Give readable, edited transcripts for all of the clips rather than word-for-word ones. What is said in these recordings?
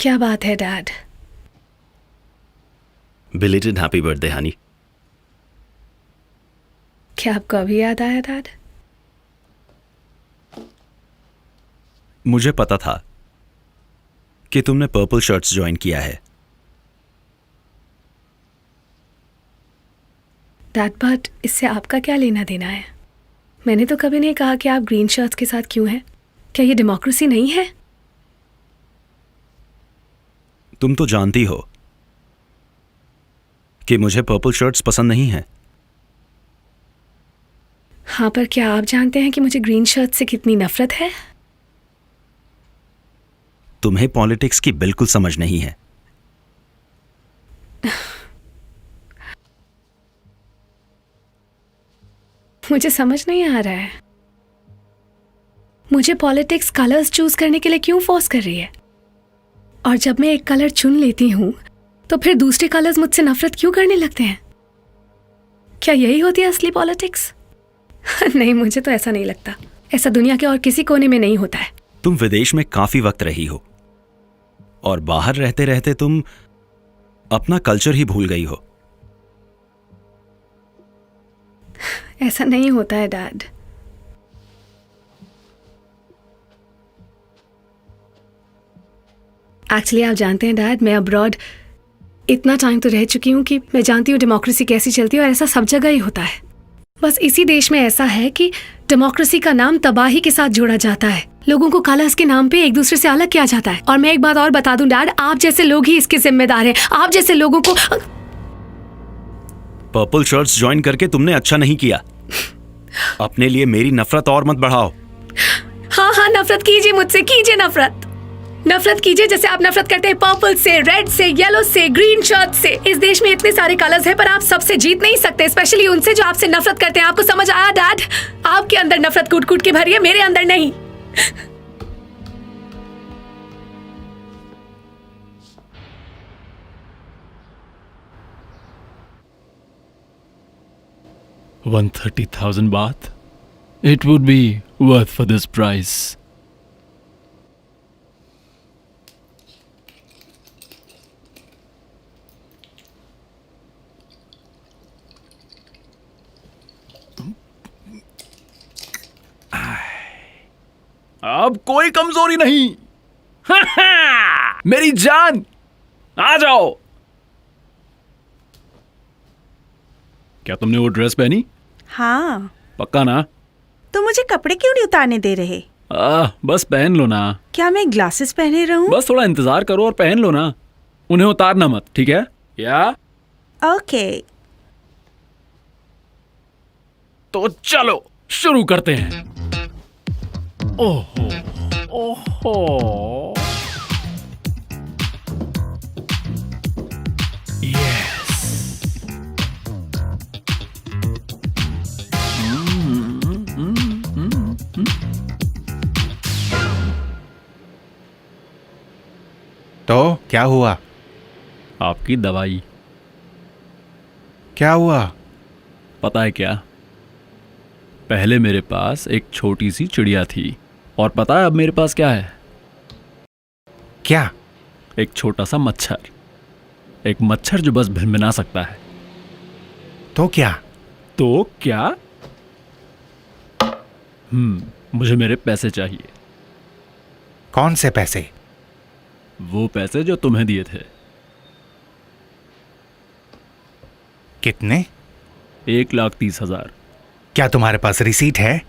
क्या बात है dad? Belated happy birthday Honey. क्या आपको अभी याद आया डैड? मुझे पता था कि तुमने पर्पल शर्ट्स ज्वाइन किया है। डैड बट इससे आपका क्या लेना देना है? मैंने तो कभी नहीं कहा कि आप ग्रीन शर्ट्स के साथ क्यों हैं। क्या ये डेमोक्रेसी नहीं है? तुम तो जानती हो कि मुझे पर्पल शर्ट्स पसंद नहीं है। हाँ, पर क्या आप जानते हैं कि मुझे ग्रीन शर्ट से कितनी नफरत है? तुम्हें पॉलिटिक्स की बिल्कुल समझ नहीं है। मुझे समझ नहीं आ रहा है, मुझे पॉलिटिक्स कलर्स चूज करने के लिए क्यों फोर्स कर रही है? और जब मैं एक कलर चुन लेती हूं तो फिर दूसरे कलर्स मुझसे नफरत क्यों करने लगते हैं? क्या यही होती है असली पॉलिटिक्स? नहीं, मुझे तो ऐसा नहीं लगता। ऐसा दुनिया के और किसी कोने में नहीं होता है। तुम विदेश में काफी वक्त रही हो और बाहर रहते रहते तुम अपना कल्चर ही भूल गई हो। ऐसा नहीं होता है डैड। एक्चुअली आप जानते हैं डैड, मैं अब्रॉड इतना टाइम तो रह चुकी हूँ कि मैं जानती हूँ डेमोक्रेसी कैसी चलती है, और ऐसा सब जगह ही होता है। बस इसी देश में ऐसा है कि डेमोक्रेसी का नाम तबाही के साथ जोड़ा जाता है। लोगों को कलर्स के नाम पे एक दूसरे से अलग किया जाता है। और मैं एक बात और बता दूं डैड, आप जैसे लोग ही इसके जिम्मेदार हैं। आप जैसे लोगों को पर्पल शर्ट्स ज्वाइन करके तुमने अच्छा नहीं किया। अपने लिए मेरी नफरत और मत बढ़ाओ। हाँ हाँ, नफरत कीजिए मुझसे, कीजिए नफरत। नफरत कीजिए जैसे आप नफरत करते हैं पर्पल से, रेड से, येलो से, ग्रीन शर्ट से। इस देश में इतने सारे कलर्स हैं, पर आप सबसे जीत नहीं सकते, स्पेशली उनसे जो आपसे नफरत करते हैं। आपको समझ आया डैड? आपके अंदर नफरत कूट कूट के भरी है, मेरे अंदर नहीं। $130,000 baht. It would be worth for this price. अब कोई कमजोरी नहीं। मेरी जान, आ जाओ। क्या तुमने वो ड्रेस पहनी? हाँ। पक्का ना? तो मुझे कपड़े क्यों नहीं उतारने दे रहे? बस पहन लो ना। क्या मैं ग्लासेस पहने रहूं? बस थोड़ा इंतजार करो और पहन लो ना। उन्हें उतारना मत, ठीक है? या ओके। तो चलो शुरू करते हैं। ओहो ओहो, यस। तो क्या हुआ? आपकी दवाई। क्या हुआ? पता है क्या, पहले मेरे पास एक छोटी सी चिड़िया थी, और पता है अब मेरे पास क्या है? क्या? एक छोटा सा मच्छर। एक मच्छर जो बस भिनभिना सकता है। तो क्या? तो क्या? मुझे मेरे पैसे चाहिए। कौन से पैसे? वो पैसे जो तुम्हें दिए थे। कितने? 1,30,000। क्या तुम्हारे पास रिसीट है?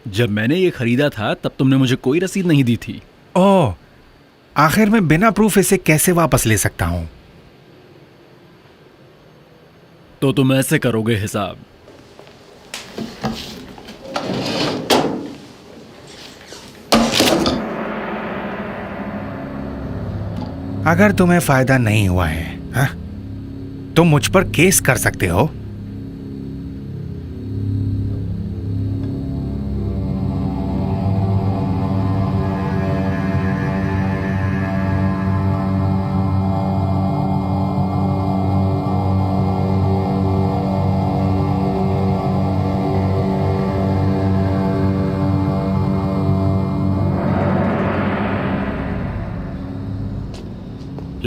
जब मैंने ये खरीदा था तब तुमने मुझे कोई रसीद नहीं दी थी। ओह, आखिर मैं बिना प्रूफ इसे कैसे वापस ले सकता हूं? तो तुम ऐसे करोगे हिसाब। अगर तुम्हें फायदा नहीं हुआ है, हाँ? तो मुझ पर केस कर सकते हो।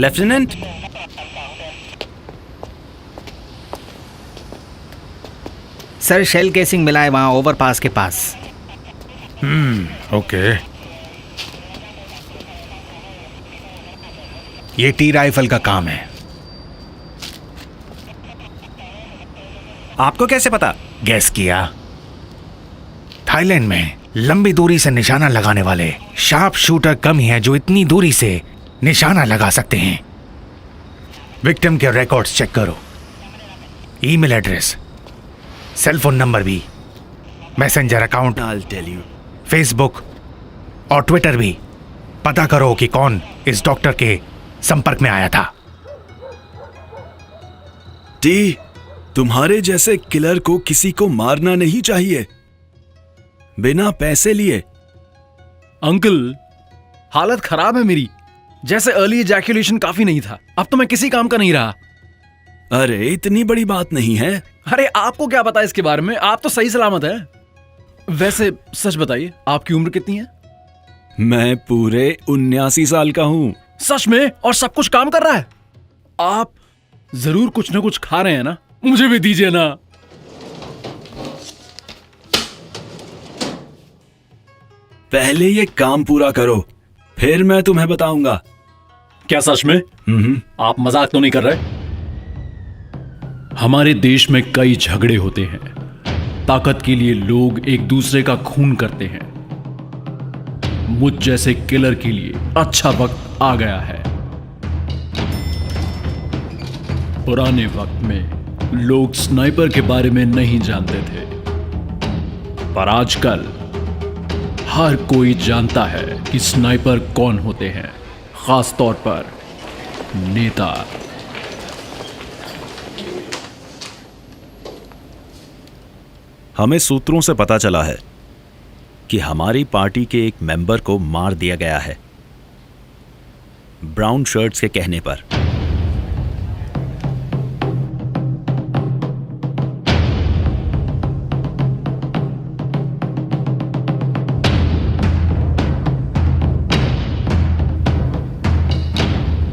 लेफ्टिनेंट, सर शेल केसिंग मिला है वहाँ ओवरपास के पास। ओके। ये टी राइफल का काम है। आपको कैसे पता? गैस किया। थाईलैंड में लंबी दूरी से निशाना लगाने वाले शार्प शूटर कम ही हैं जो इतनी दूरी से निशाना लगा सकते हैं। विक्टिम के रिकॉर्ड्स चेक करो, email address, cell phone number भी, messenger account, I'll tell you. Facebook और ट्विटर भी। पता करो कि कौन इस डॉक्टर के संपर्क में आया था। टी, तुम्हारे जैसे किलर को किसी को मारना नहीं चाहिए बिना पैसे लिए। अंकल, हालत खराब है मेरी। जैसे अर्ली इजैक्यूलेशन काफी नहीं था, अब तो मैं किसी काम का नहीं रहा। अरे इतनी बड़ी बात नहीं है। अरे आपको क्या पता इसके बारे में? आप तो सही सलामत है। वैसे सच बताइए, आपकी उम्र कितनी है? मैं पूरे 79 साल का हूं। सच में? और सब कुछ काम कर रहा है? आप जरूर कुछ ना कुछ खा रहे हैं ना? मुझे भी दीजिए ना। पहले ये काम पूरा करो, फिर मैं तुम्हें बताऊंगा। क्या सच में? आप मजाक तो नहीं कर रहे? हमारे देश में कई झगड़े होते हैं। ताकत के लिए लोग एक दूसरे का खून करते हैं। मुझ जैसे किलर के लिए अच्छा वक्त आ गया है। पुराने वक्त में लोग स्नाइपर के बारे में नहीं जानते थे, पर आजकल हर कोई जानता है कि स्नाइपर कौन होते हैं, खास तौर पर नेता। हमें सूत्रों से पता चला है कि हमारी पार्टी के एक मेंबर को मार दिया गया है, ब्राउन शर्ट्स के कहने पर।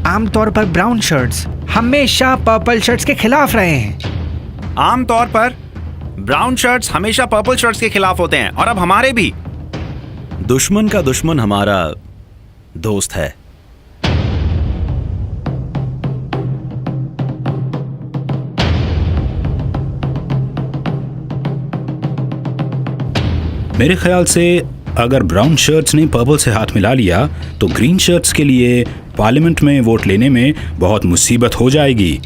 आमतौर पर ब्राउन शर्ट्स हमेशा पर्पल शर्ट्स के खिलाफ रहे हैं। आमतौर पर ब्राउन शर्ट्स हमेशा पर्पल शर्ट्स के खिलाफ होते हैं, और अब हमारे भी। दुश्मन का दुश्मन हमारा दोस्त है। मेरे ख्याल से अगर ब्राउन शर्ट्स ने पर्पल से हाथ मिला लिया तो ग्रीन शर्ट्स के लिए पार्लियामेंट में वोट लेने में बहुत मुसीबत हो जाएगी।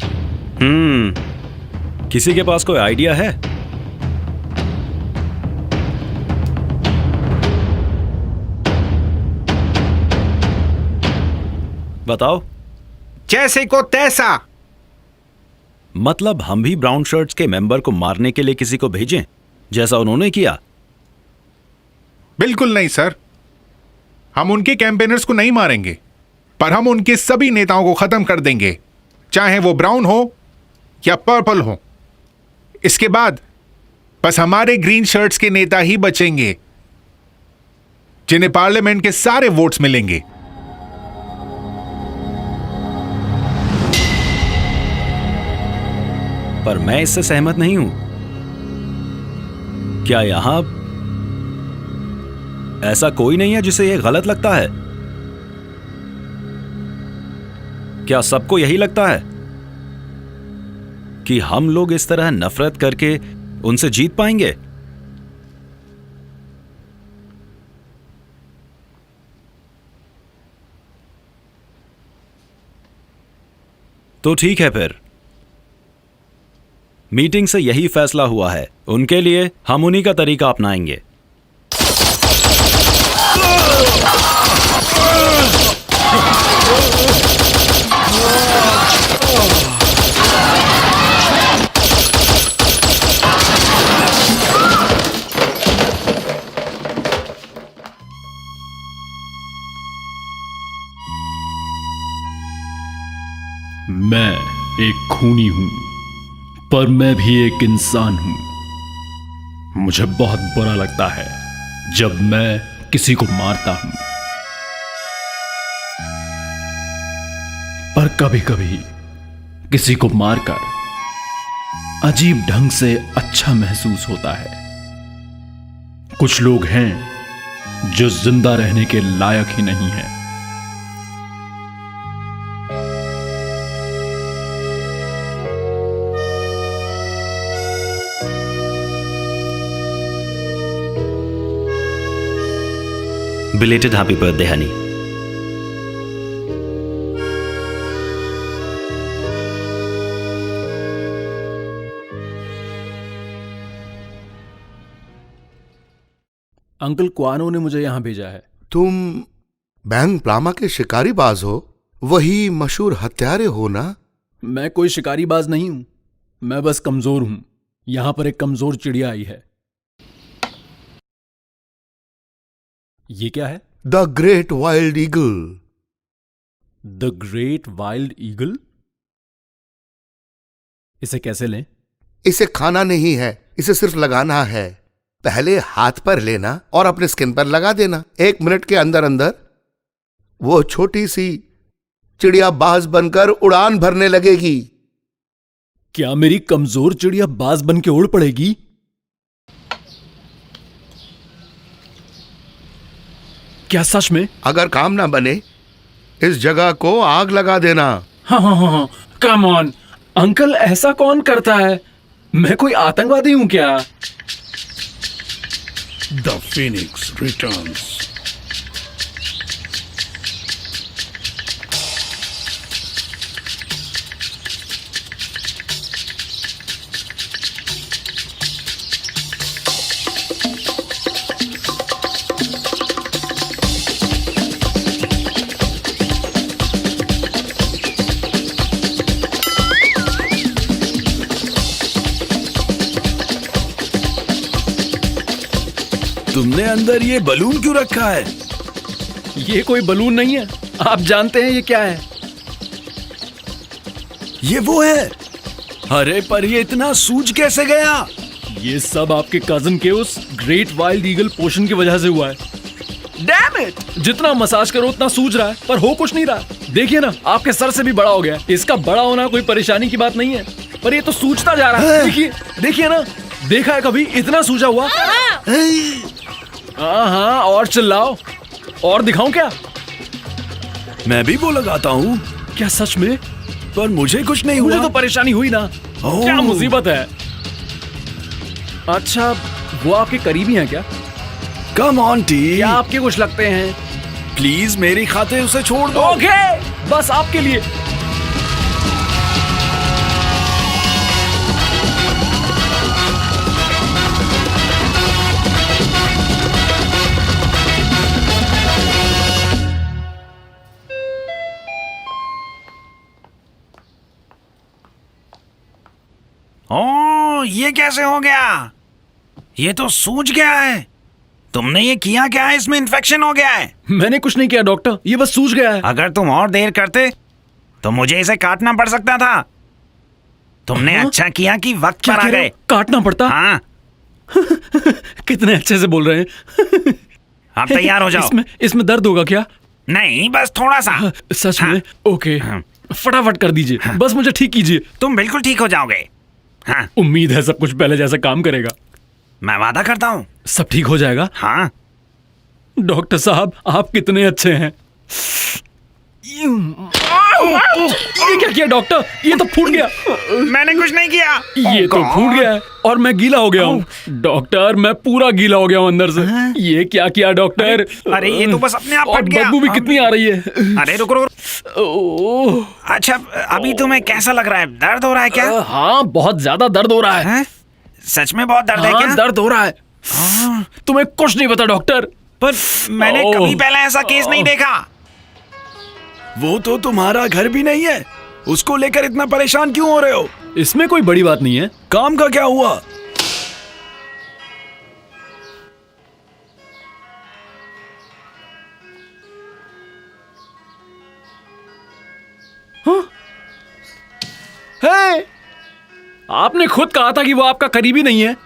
किसी के पास कोई आइडिया है? बताओ। जैसे को तैसा। मतलब हम भी ब्राउन शर्ट्स के मेंबर को मारने के लिए किसी को भेजें, जैसा उन्होंने किया? बिल्कुल नहीं सर, हम उनके कैंपेनर्स को नहीं मारेंगे, पर हम उनके सभी नेताओं को खत्म कर देंगे, चाहे वो ब्राउन हो या पर्पल हो। इसके बाद बस हमारे ग्रीन शर्ट्स के नेता ही बचेंगे, जिन्हें पार्लियामेंट के सारे वोट्स मिलेंगे। पर मैं इससे सहमत नहीं हूं। क्या यहां ऐसा कोई नहीं है जिसे यह गलत लगता है? क्या सबको यही लगता है कि हम लोग इस तरह नफरत करके उनसे जीत पाएंगे? तो ठीक है, फिर मीटिंग से यही फैसला हुआ है। उनके लिए हम उन्हीं का तरीका अपनाएंगे। मैं एक खूनी हूं, पर मैं भी एक इंसान हूं। मुझे बहुत बुरा लगता है जब मैं किसी को मारता हूं, पर कभी कभी किसी को मारकर अजीब ढंग से अच्छा महसूस होता है। कुछ लोग हैं जो जिंदा रहने के लायक ही नहीं है। Belated happy birthday honey. Uncle क्वानो ने मुझे यहां भेजा है। तुम बैंग प्लामा के शिकारी बाज हो, वही मशहूर हत्यारे हो ना? मैं कोई शिकारी बाज नहीं हूं, मैं बस कमजोर हूं। यहां पर एक कमजोर चिड़िया आई है। ये क्या है? The great wild eagle. The great wild eagle? इसे कैसे लें? इसे खाना नहीं है, इसे सिर्फ लगाना है। पहले हाथ पर लेना और अपने स्किन पर लगा देना। 1 मिनट के अंदर अंदर वो छोटी सी चिड़िया बाज बनकर उड़ान भरने लगेगी। क्या मेरी कमजोर चिड़िया बाज बन के उड़ पड़ेगी? क्या सच में? अगर काम ना बने, इस जगह को आग लगा देना। हाँ, कम ऑन अंकल, ऐसा कौन करता है? मैं कोई आतंकवादी हूं क्या? The Phoenix returns. तुमने अंदर ये बलून क्यों रखा है? ये कोई बलून नहीं है। आप जानते हैं ये क्या है? ये वो है। अरे पर ये इतना सूज कैसे गया? ये सब आपके कजन के उस ग्रेट वाइल्ड ईगल पोशन की वजह से हुआ है। Damn it! जितना मसाज करो उतना सूज रहा है, पर हो कुछ नहीं रहा। देखिए ना, आपके सर से भी बड़ा हो गया। इसका बड़ा होना कोई परेशानी की बात नहीं है, पर ये तो सूजता जा रहा है। देखिए, देखिए ना, देखा है कभी इतना सूजा हुआ? हाँ, और चिल्लाओ, और दिखाऊं क्या? मैं भी वो लगाता हूँ। क्या सच में? पर मुझे कुछ नहीं मुझे हुआ। तो परेशानी हुई ना। क्या मुसीबत है? अच्छा, वो आपके करीबी हैं क्या? Come on T. क्या आपके कुछ लगते हैं? प्लीज मेरी खातिर उसे छोड़ दो। ओके, बस आपके लिए। ओह, ये कैसे हो गया? ये तो सूज गया है। तुमने ये किया क्या है? इसमें इन्फेक्शन हो गया है। मैंने कुछ नहीं किया डॉक्टर, ये बस सूज गया है। अगर तुम और देर करते तो मुझे इसे काटना पड़ सकता था। तुमने अच्छा किया कि वक्त पर आ गए। काटना पड़ता? हाँ। कितने अच्छे से बोल रहे हैं। आप तैयार हो जाओ। इसमें दर्द होगा क्या? नहीं, बस थोड़ा सा। सच में? ओके, फटाफट कर दीजिए। बस मुझे ठीक कीजिए। तुम बिल्कुल ठीक हो जाओगे। हाँ। उम्मीद है सब कुछ पहले जैसा काम करेगा। मैं वादा करता हूँ सब ठीक हो जाएगा। हाँ। डॉक्टर साहब, आप कितने अच्छे हैं। ये क्या किया डॉक्टर? ये तो फूट गया। मैंने कुछ नहीं किया। ये तो फूट गया है और मैं गीला हो गया हूँ। डॉक्टर, मैं पूरा गीला हो गया हूँ अंदर से। ये क्या किया डॉक्टर? अरे ये तो बस अपने आप और फट गया। बदबू भी कितनी आ रही है। अरे रुको। अच्छा, अभी तुम्हें कैसा लग रहा है? दर्द हो रहा है क्या? हाँ, बहुत ज्यादा दर्द हो रहा है। सच में बहुत दर्द है क्या? दर्द हो रहा है। तुम्हें कुछ नहीं पता डॉक्टर। पर मैंने कभी पहले ऐसा केस नहीं देखा। वो तो तुम्हारा घर भी नहीं है, उसको लेकर इतना परेशान क्यों हो रहे हो? इसमें कोई बड़ी बात नहीं है। काम का क्या हुआ? हे! आपने खुद कहा था कि वो आपका करीबी नहीं है।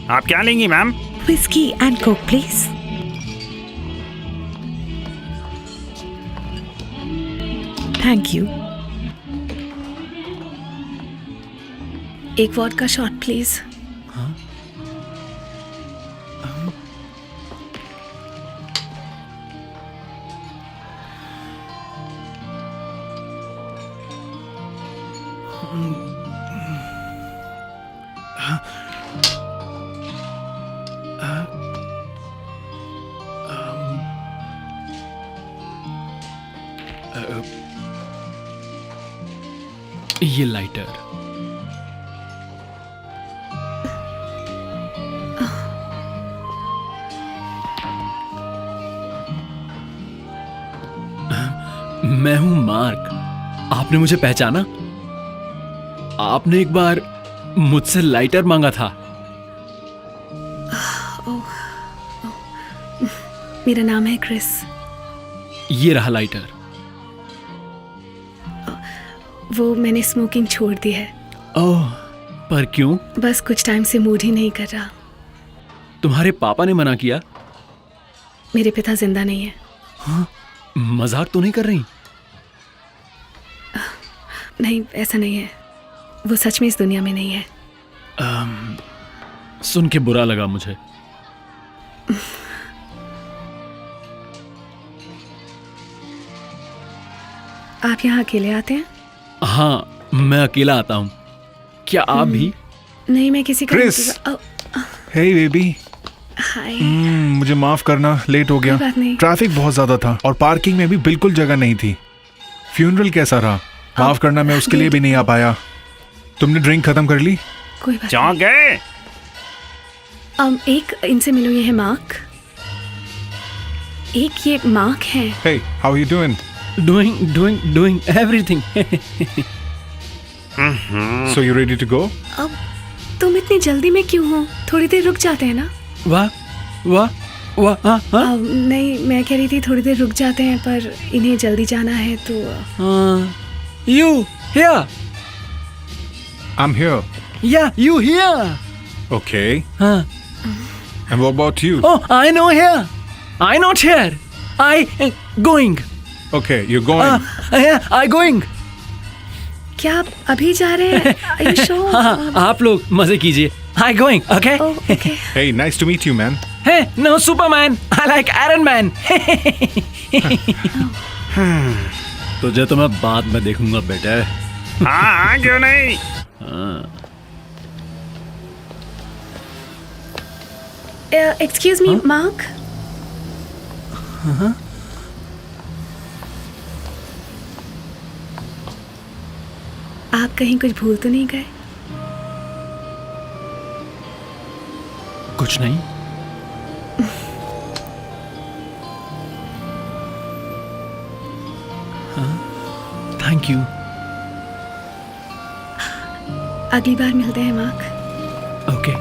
आप क्या लेंगी ma'am? Whiskey and Coke, please. Thank you. एक वॉडका शॉट प्लीज। ये लाइटर। मैं हूं मार्क। आपने मुझे पहचाना? आपने एक बार मुझसे लाइटर मांगा था। मेरा नाम है क्रिस। ये रहा लाइटर। वो मैंने स्मोकिंग छोड़ दी है। ओह, पर क्यों? बस कुछ टाइम से मूड ही नहीं कर रहा। तुम्हारे पापा ने मना किया? मेरे पिता जिंदा नहीं है। हाँ, मजाक तो नहीं कर रही? नहीं, ऐसा नहीं है। वो सच में इस दुनिया में नहीं है। सुन के बुरा लगा मुझे। आप यहाँ अकेले आते हैं? हाँ, मैं अकेला आता हूँ। क्या आप भी? नहीं, मैं किसी का क्रिस, हे बेबी। हाय। मुझे माफ करना, लेट हो गया। कोई बात नहीं। ट्रैफिक बहुत ज्यादा था और पार्किंग में भी बिल्कुल जगह नहीं थी। फ्यूनरल कैसा रहा? माफ करना, मैं उसके लिए भी नहीं आ पाया। तुमने ड्रिंक खत्म कर ली? कोई बात चौंक गए? एक इनसे मिलो, ये है मार्क। एक ये मार्क है। Hey, how are you doing? Doing everything. So you ready to go? अब तुम इतनी जल्दी में क्यों हो? थोड़ी देर रुक जाते हैं ना? वाह, हाँ। नहीं, मैं कह रही थी थोड़ी देर रुक जाते हैं, पर इन्हें जल्दी जाना है तो। You here? I'm here. Yeah, you here? Okay. हाँ. And what about you? Oh, I know here. I not here. I going. Okay, you're going. Yeah, I going. क्या आप अभी जा रहे हैं? Are you sure? हाँ, आप लोग मजे कीजिए। I going, okay? Oh, okay. Hey, nice to meet you, man. Hey, no Superman. I like Iron Man. तुझे तो मैं बाद में देखूंगा बेटा। हाँ, क्यों नहीं? Excuse me, Mark. आप कहीं कुछ भूल तो नहीं गए? कुछ नहीं। Thank you. अगली बार मिलते हैं मार्क। ओके।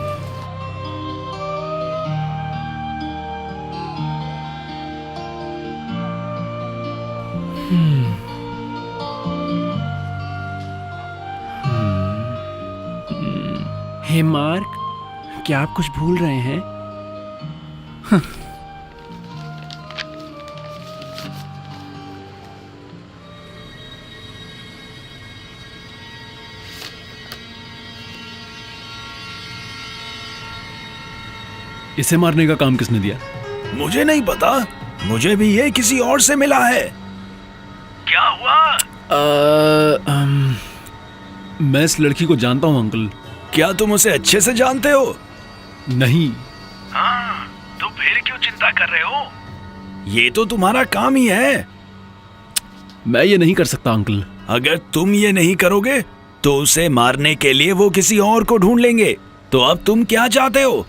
हे मार्क, क्या आप कुछ भूल रहे हैं? इसे मारने का काम किसने दिया? मुझे नहीं पता। मुझे भी ये किसी और से मिला है। क्या हुआ? मैं इस लड़की को जानता हूँ अंकल। क्या तुम उसे अच्छे से जानते हो? नहीं। हाँ, तो फिर क्यों चिंता कर रहे हो? ये तो तुम्हारा काम ही है। मैं ये नहीं कर सकता अंकल। अगर तुम ये नहीं करोगे तो उसे मारने के लिए वो किसी और को ढूंढ लेंगे। तो अब तुम क्या चाहते हो?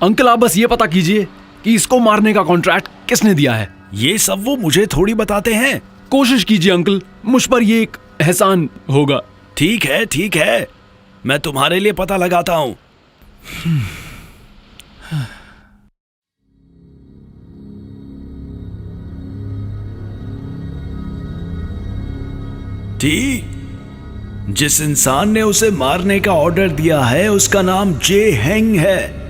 अंकल, आप बस ये पता कीजिए कि इसको मारने का कॉन्ट्रैक्ट किसने दिया है। ये सब वो मुझे थोड़ी बताते हैं। कोशिश कीजिए अंकल, मुझ पर ये एक एहसान होगा। ठीक है, ठीक है, मैं तुम्हारे लिए पता लगाता हूं। ठीक, जिस इंसान ने उसे मारने का ऑर्डर दिया है उसका नाम जे हेंग है।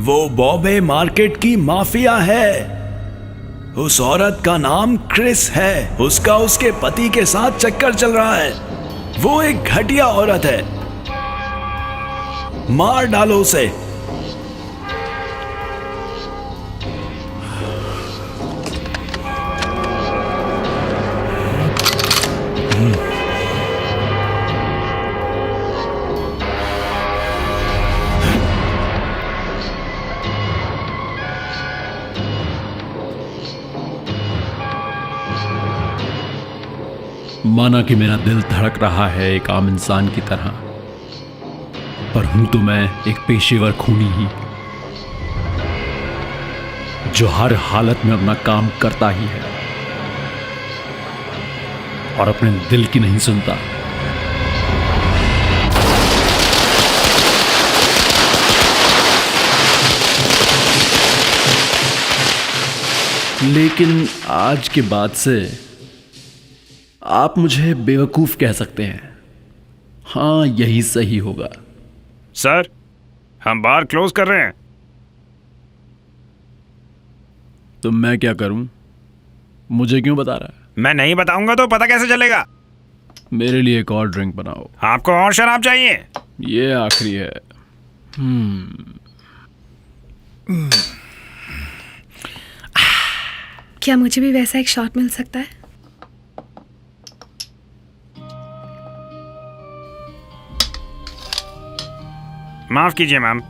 वो बॉम्बे मार्केट की माफिया है। उस औरत का नाम क्रिस है। उसका उसके पति के साथ चक्कर चल रहा है। वो एक घटिया औरत है। मार डालो उसे। माना कि मेरा दिल धड़क रहा है एक आम इंसान की तरह, पर हूं तो मैं एक पेशेवर खूनी ही, जो हर हालत में अपना काम करता ही है और अपने दिल की नहीं सुनता। लेकिन आज के बाद से आप मुझे बेवकूफ कह सकते हैं। हाँ, यही सही होगा। सर, हम बार क्लोज कर रहे हैं। तो मैं क्या करूं? मुझे क्यों बता रहा है? मैं नहीं बताऊंगा तो पता कैसे चलेगा? मेरे लिए एक और ड्रिंक बनाओ। आपको और शराब चाहिए? ये आखिरी है। क्या मुझे भी वैसा एक शॉट मिल सकता है? माफ कीजिए मैम।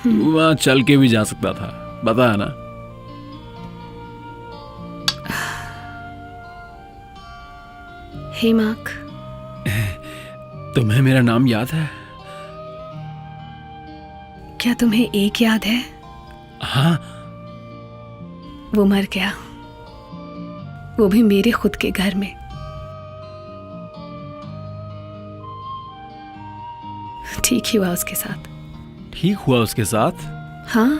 वहां चल के भी जा सकता था, बताया ना। हे मार्क, तुम्हें मेरा नाम याद है? क्या तुम्हें एक याद है? हाँ। वो मर गया, वो भी मेरे खुद के घर में। ठीक ही हुआ उसके साथ। ठीक हुआ उसके साथ? हाँ,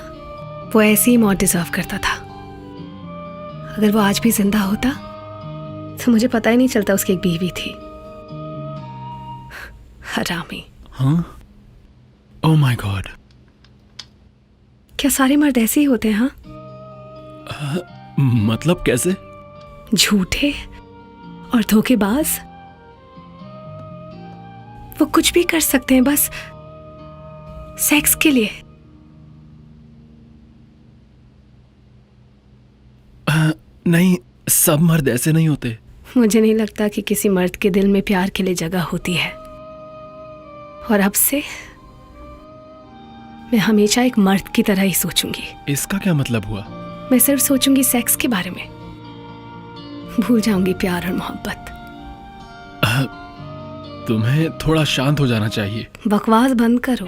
वो ऐसी ही मौत डिजर्व करता था। अगर वो आज भी जिंदा होता तो मुझे पता ही नहीं चलता उसकी एक बीवी थी। हरामी। हाँ? Oh my God. क्या सारे मर्द ऐसे ही होते हैं? हाँ, मतलब कैसे? झूठे और धोखेबाज। वो कुछ भी कर सकते हैं बस सेक्स के लिए। नहीं, सब मर्द ऐसे नहीं होते। मुझे नहीं लगता कि किसी मर्द के दिल में प्यार के लिए जगह होती है। और अब से मैं हमेशा एक मर्द की तरह ही सोचूंगी। इसका क्या मतलब हुआ? मैं सिर्फ सोचूंगी सेक्स के बारे में, भूल जाऊंगी प्यार और मोहब्बत। तुम्हें थोड़ा शांत हो जाना चाहिए। बकवास बंद करो।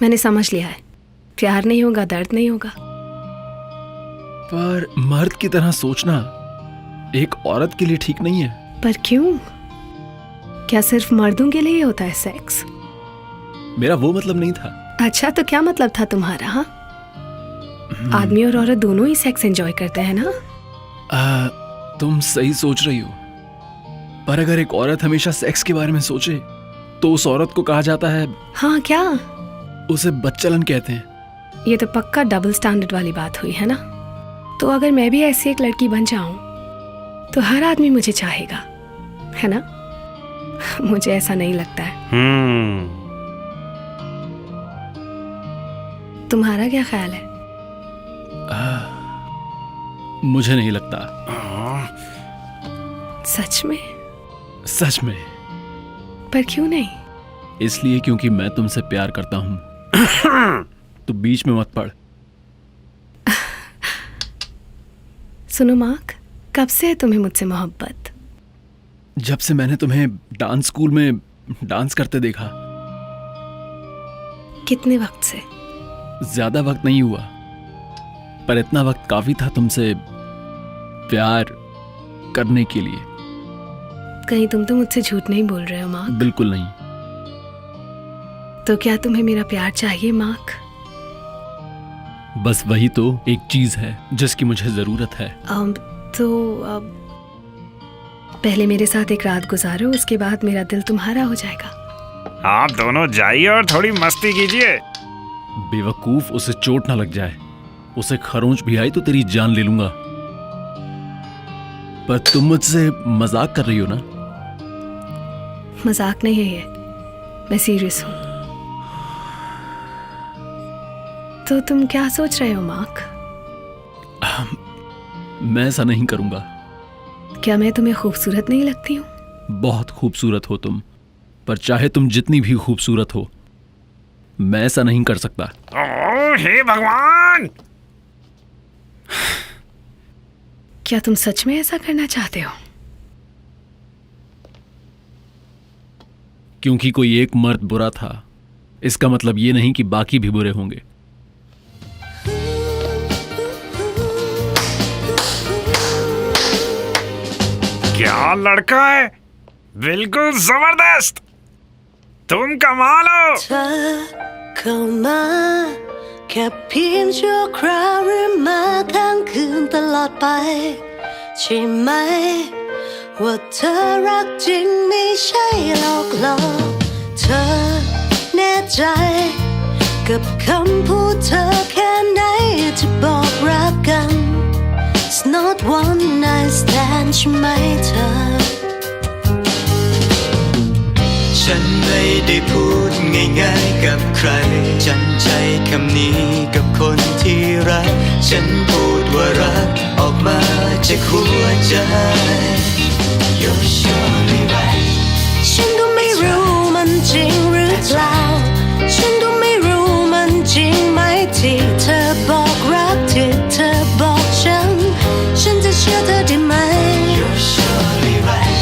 मैंने समझ लिया है, प्यार नहीं होगा, दर्द नहीं होगा। पर मर्द की तरह सोचना एक औरत के लिए ठीक नहीं है। पर क्यों? क्या सिर्फ मर्दों के लिए ही होता है सेक्स? मेरा वो मतलब नहीं था। अच्छा, तो क्या मतलब था तुम्हारा? हाँ, आदमी और औरत दोनों ही सेक्स एंजॉय करते हैं ना? तुम सही सोच रही हो, पर अगर एक औरत हमेशा सेक्स के बारे में सोचे तो उस औरत को कहा जाता है, हाँ क्या? उसे बच्चलन कहते हैं। ये तो पक्का डबल स्टैंडर्ड वाली बात हुई है ना? तो अगर मैं भी ऐसी एक लड़की बन जाऊं तो हर आदमी मुझे चाहेगा, है ना? मुझे ऐसा नहीं लगता है। तुम्हारा क्या ख्याल है? मुझे नहीं लगता। सच में? सच में। पर क्यों नहीं? इसलिए क्योंकि मैं तुमसे प्यार करता हूं। तो बीच में मत पड़। सुनो मार्क, कब से है तुम्हें मुझसे मोहब्बत? जब से मैंने तुम्हें डांस स्कूल में डांस करते देखा। कितने वक्त से? ज्यादा वक्त नहीं हुआ, पर इतना वक्त काफी था तुमसे प्यार करने के लिए। कहीं तुम तो मुझसे झूठ नहीं बोल रहे हो मार्क? बिल्कुल नहीं। तो क्या तुम्हें मेरा प्यार चाहिए मार्क? बस वही तो एक चीज है जिसकी मुझे जरूरत है। पहले मेरे साथ एक रात गुजारो, उसके बाद मेरा दिल तुम्हारा हो जाएगा। आप दोनों जाइए और थोड़ी मस्ती कीजिए। बेवकूफ, उसे चोट ना लग जाए। उसे खरोंच भी आई तो तेरी जान ले लूंगा। पर तुम मुझसे मजाक कर रही हो ना? मजाक नहीं है ये, मैं सीरियस हूं। तो तुम क्या सोच रहे हो मार्क? मैं ऐसा नहीं करूंगा। क्या मैं तुम्हें खूबसूरत नहीं लगती हूँ? बहुत खूबसूरत हो तुम, पर चाहे तुम जितनी भी खूबसूरत हो, मैं ऐसा नहीं कर सकता। ओह हे भगवान! क्या तुम सच में ऐसा करना चाहते हो? क्योंकि कोई एक मर्द बुरा था, इसका मतलब ये नहीं कि बाकी भी बुरे होंगे। क्या लड़का है, बिल्कुल जबरदस्त। तुम कमाल हो। เธอเข้ามาแค่เพียงชั่วคราวหรือมาค้างคืนตลอดไปใช่ไหมว่าเธอรักจริงไม่ใช่หลอกหลอกเธอแน่ใจกับคำพูดเธอแค่ไหนจะบอกรักกัน It's not one night stand ใช่ไหมเธอฉันไม่ได้พูดง่ายๆกับใครฉันใช้คำนี้กับคนที่รักฉันพูดว่ารักออกมาจากหัวใจ You're surely right ฉันก็ไม่รู้มันจริงหรือเปล่าฉันก็ไม่รู้มันจริงไหมที่เธอบอกรักที่เธอบอกฉันจะเชื่อเธอได้ไหม You're surely right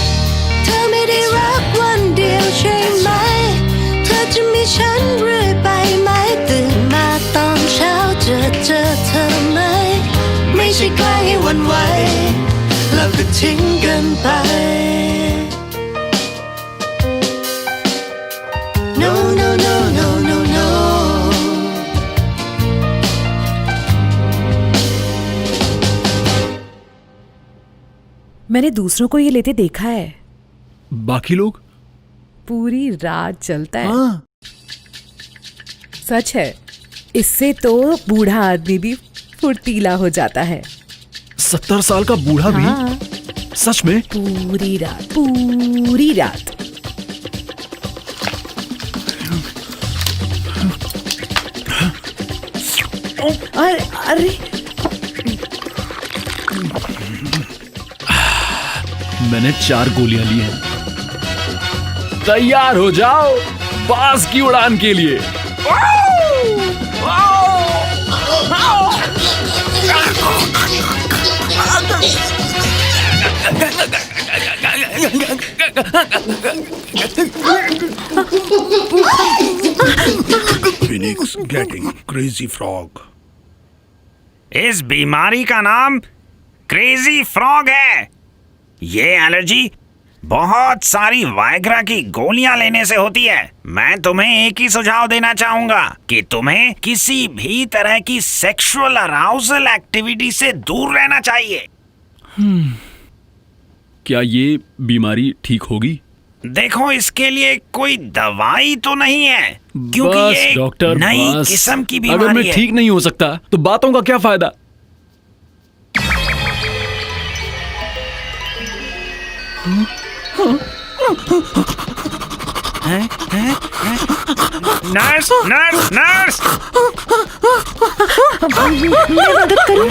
เธอไม่ได้รักวันเดียวใช่ไหมเธอจะมีฉันเรื่อยไปไหมตื่นมาตอนเช้าเจอเธอไหมไม่ใช่ใกล้ให้หวั่นไหวแล้วก็ทิ้งกันไป No no no no no no मैंने दूसरों को ये लेते देखा है। बाकी लोग? पूरी रात चलता है। सच है, इससे तो बूढ़ा आदमी भी फुर्तीला हो जाता है। 70 साल का बूढ़ा भी? हाँ। सच में? पूरी रात। अरे मैंने 4 गोलियां ली हैं। तैयार हो जाओ बाज की उड़ान के लिए। Phoenix getting crazy frog. इस बीमारी का नाम क्रेजी फ्रॉग है। ये एलर्जी बहुत सारी वायग्रा की गोलियां लेने से होती है। मैं तुम्हें एक ही सुझाव देना चाहूंगा कि तुम्हें किसी भी तरह की सेक्सुअल अराउजल एक्टिविटी से दूर रहना चाहिए। क्या ये बीमारी ठीक होगी? देखो, इसके लिए कोई दवाई तो नहीं है, क्योंकि बस ये डॉक्टर, नई बस। किस्म की अगर बीमारी मैं है। ठीक नहीं हो सकता तो बातों का क्या फायदा? नर्स नर्स नर्स, मैं मदद करूं?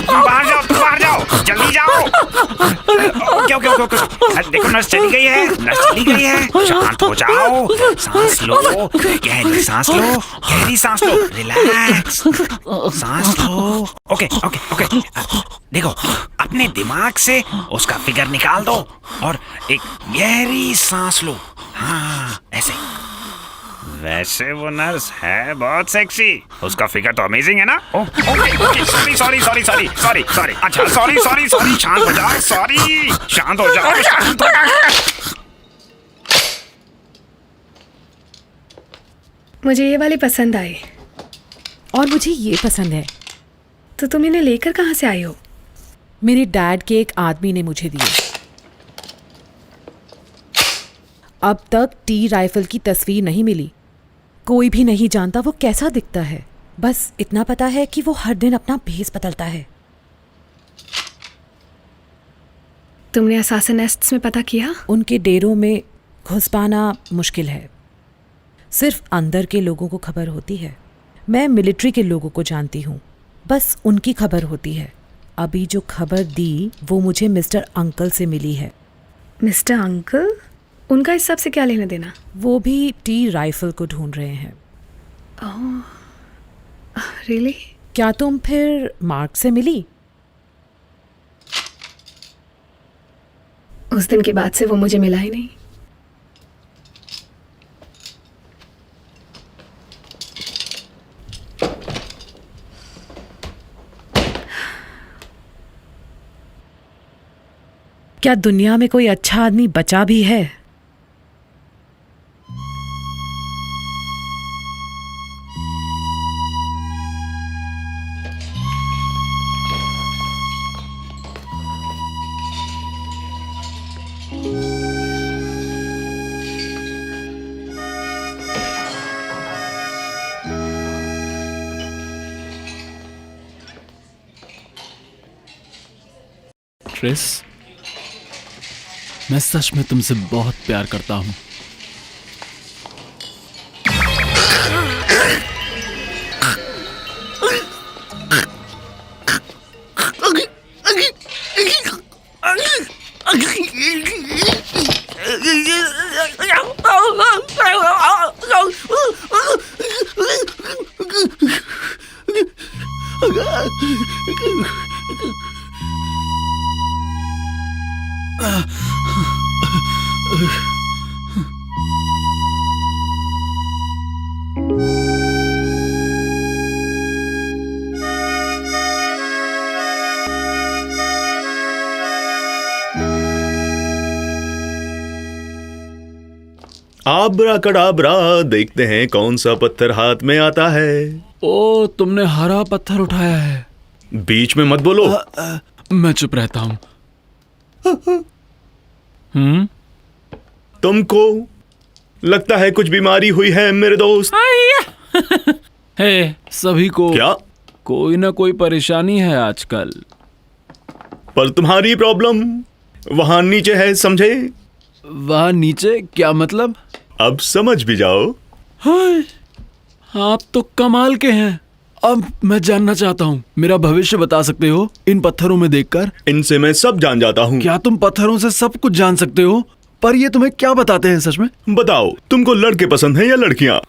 तुम बाहर जाओ, जल्दी जाओ। ओके। देखो, नर्स चली गई है। शांत हो जाओ, सांस लो, गहरी सांस लो, रिलैक्स, सांस लो। ओके। देखो, अपने दिमाग से उसका फिगर निकाल दो और एक गहरी सांस लो। हाँ, ऐसे। वैसे वो नर्स है बहुत सेक्सी, उसका फिगर तो अमेजिंग है ना? Okay, sorry. अच्छा, सॉरी, शांत हो जाओ, शांत हो जाओ। मुझे ये वाली पसंद आई। और मुझे ये पसंद है। तो तुम इन्हें लेकर कहाँ से आई हो? मेरे डैड के एक आदमी ने मुझे दिए। अब तक टी राइफल की तस्वीर नहीं मिली। कोई भी नहीं जानता वो कैसा दिखता है, बस इतना पता है कि वो हर दिन अपना भेस बदलता है। तुमने असासिन नेस्ट्स में पता किया? उनके डेरों में घुस पाना मुश्किल है, सिर्फ अंदर के लोगों को खबर होती है। मैं मिलिट्री के लोगों को जानती हूँ, बस उनकी खबर होती है। अभी जो खबर दी वो मुझे मिस्टर अंकल से मिली है। Mister uncle? उनका इस सब से क्या लेना देना? वो भी टी राइफल को ढूंढ रहे हैं। रियली? क्या तुम फिर मार्क से मिली? उस दिन के बाद से वो मुझे मिला ही नहीं। क्या दुनिया में कोई अच्छा आदमी बचा भी है? ट्रिस, मैं सच में तुमसे बहुत प्यार करता हूं। आबरा कडाबरा, देखते हैं कौन सा पत्थर हाथ में आता है। ओ, तुमने हरा पत्थर उठाया है। बीच में मत बोलो। मैं चुप रहता हूं। तुमको लगता है कुछ बीमारी हुई है मेरे दोस्त? हे, सभी को क्या कोई ना कोई परेशानी है आजकल। पर तुम्हारी प्रॉब्लम वहां नीचे है, समझे? वहां नीचे? क्या मतलब? अब समझ भी जाओ। हाय, आप तो कमाल के हैं। अब मैं जानना चाहता हूँ, मेरा भविष्य बता सकते हो इन पत्थरों में देखकर? इनसे मैं सब जान जाता हूँ। क्या तुम पत्थरों से सब कुछ जान सकते हो? पर ये तुम्हें क्या बताते हैं सच में? बताओ, तुमको लड़के पसंद हैं या लड़कियाँ?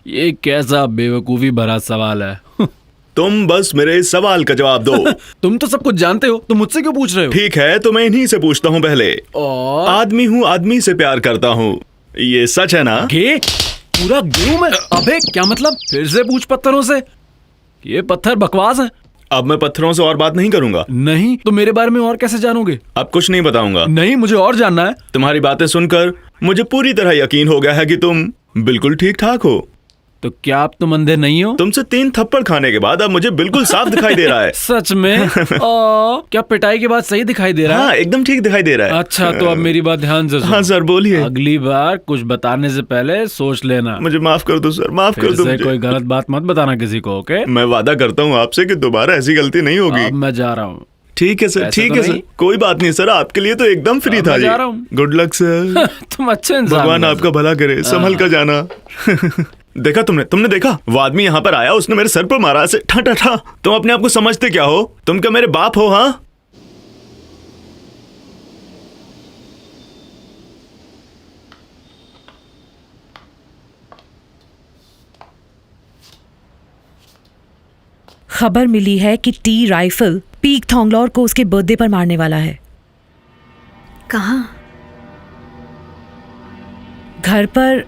ये कैसा बेवकूफी भरा सवाल है। तुम बस मेरे सवाल का जवाब दो। तुम तो सब कुछ जानते हो, तुम मुझसे क्यों पूछ रहे हो? ठीक है, तो मैं इन्हीं से पूछता हूँ पहले। और आदमी हूँ, आदमी से प्यार करता हूँ, ये सच है ना? गे? पूरा गे मैं? अबे क्या मतलब? फिर से पूछ पत्थरों से। ये पत्थर बकवास है। अब मैं पत्थरों से और बात नहीं करूंगा। नहीं तो मेरे बारे में और कैसे जानोगे? अब कुछ नहीं बताऊंगा। नहीं, मुझे और जानना है। तुम्हारी बातें सुनकर मुझे पूरी तरह यकीन हो गया है कि तुम बिल्कुल ठीक ठाक हो। तो क्या आप तुम अंधे नहीं हो? तुमसे 3 थप्पड़ खाने के बाद अब मुझे बिल्कुल साफ दिखाई दे रहा है। सच में? क्या पिटाई के बाद सही दिखाई दे रहा है? हाँ, एकदम ठीक दिखाई दे रहा है। अच्छा, तो अब मेरी बात ध्यान से सुनो। हाँ सर, बोलिए। अगली बार कुछ बताने से पहले सोच लेना। मुझे माफ कर दो सर, माफ कर दो। कोई गलत बात मत बताना किसी को, ओके? मैं वादा करता हूँ आपसे कि दोबारा ऐसी गलती नहीं होगी। अब मैं जा रहा हूँ। ठीक है सर, ठीक है सर, कोई बात नहीं सर, आपके लिए तो एकदम फ्री था ये। Good luck sir. तुम अच्छे इंसान। भगवान आपका भला करे, संभल कर जाना। देखा तुमने देखा? वो आदमी यहाँ पर आया, उसने मेरे सर पर मारा ऐसे ठा ठा ठा। तुम अपने आप को समझते क्या हो? तुम क्या मेरे बाप हो? हाँ, खबर मिली है कि टी राइफल पीक थोंगलॉर को उसके बर्थडे पर मारने वाला है। कहाँ? घर पर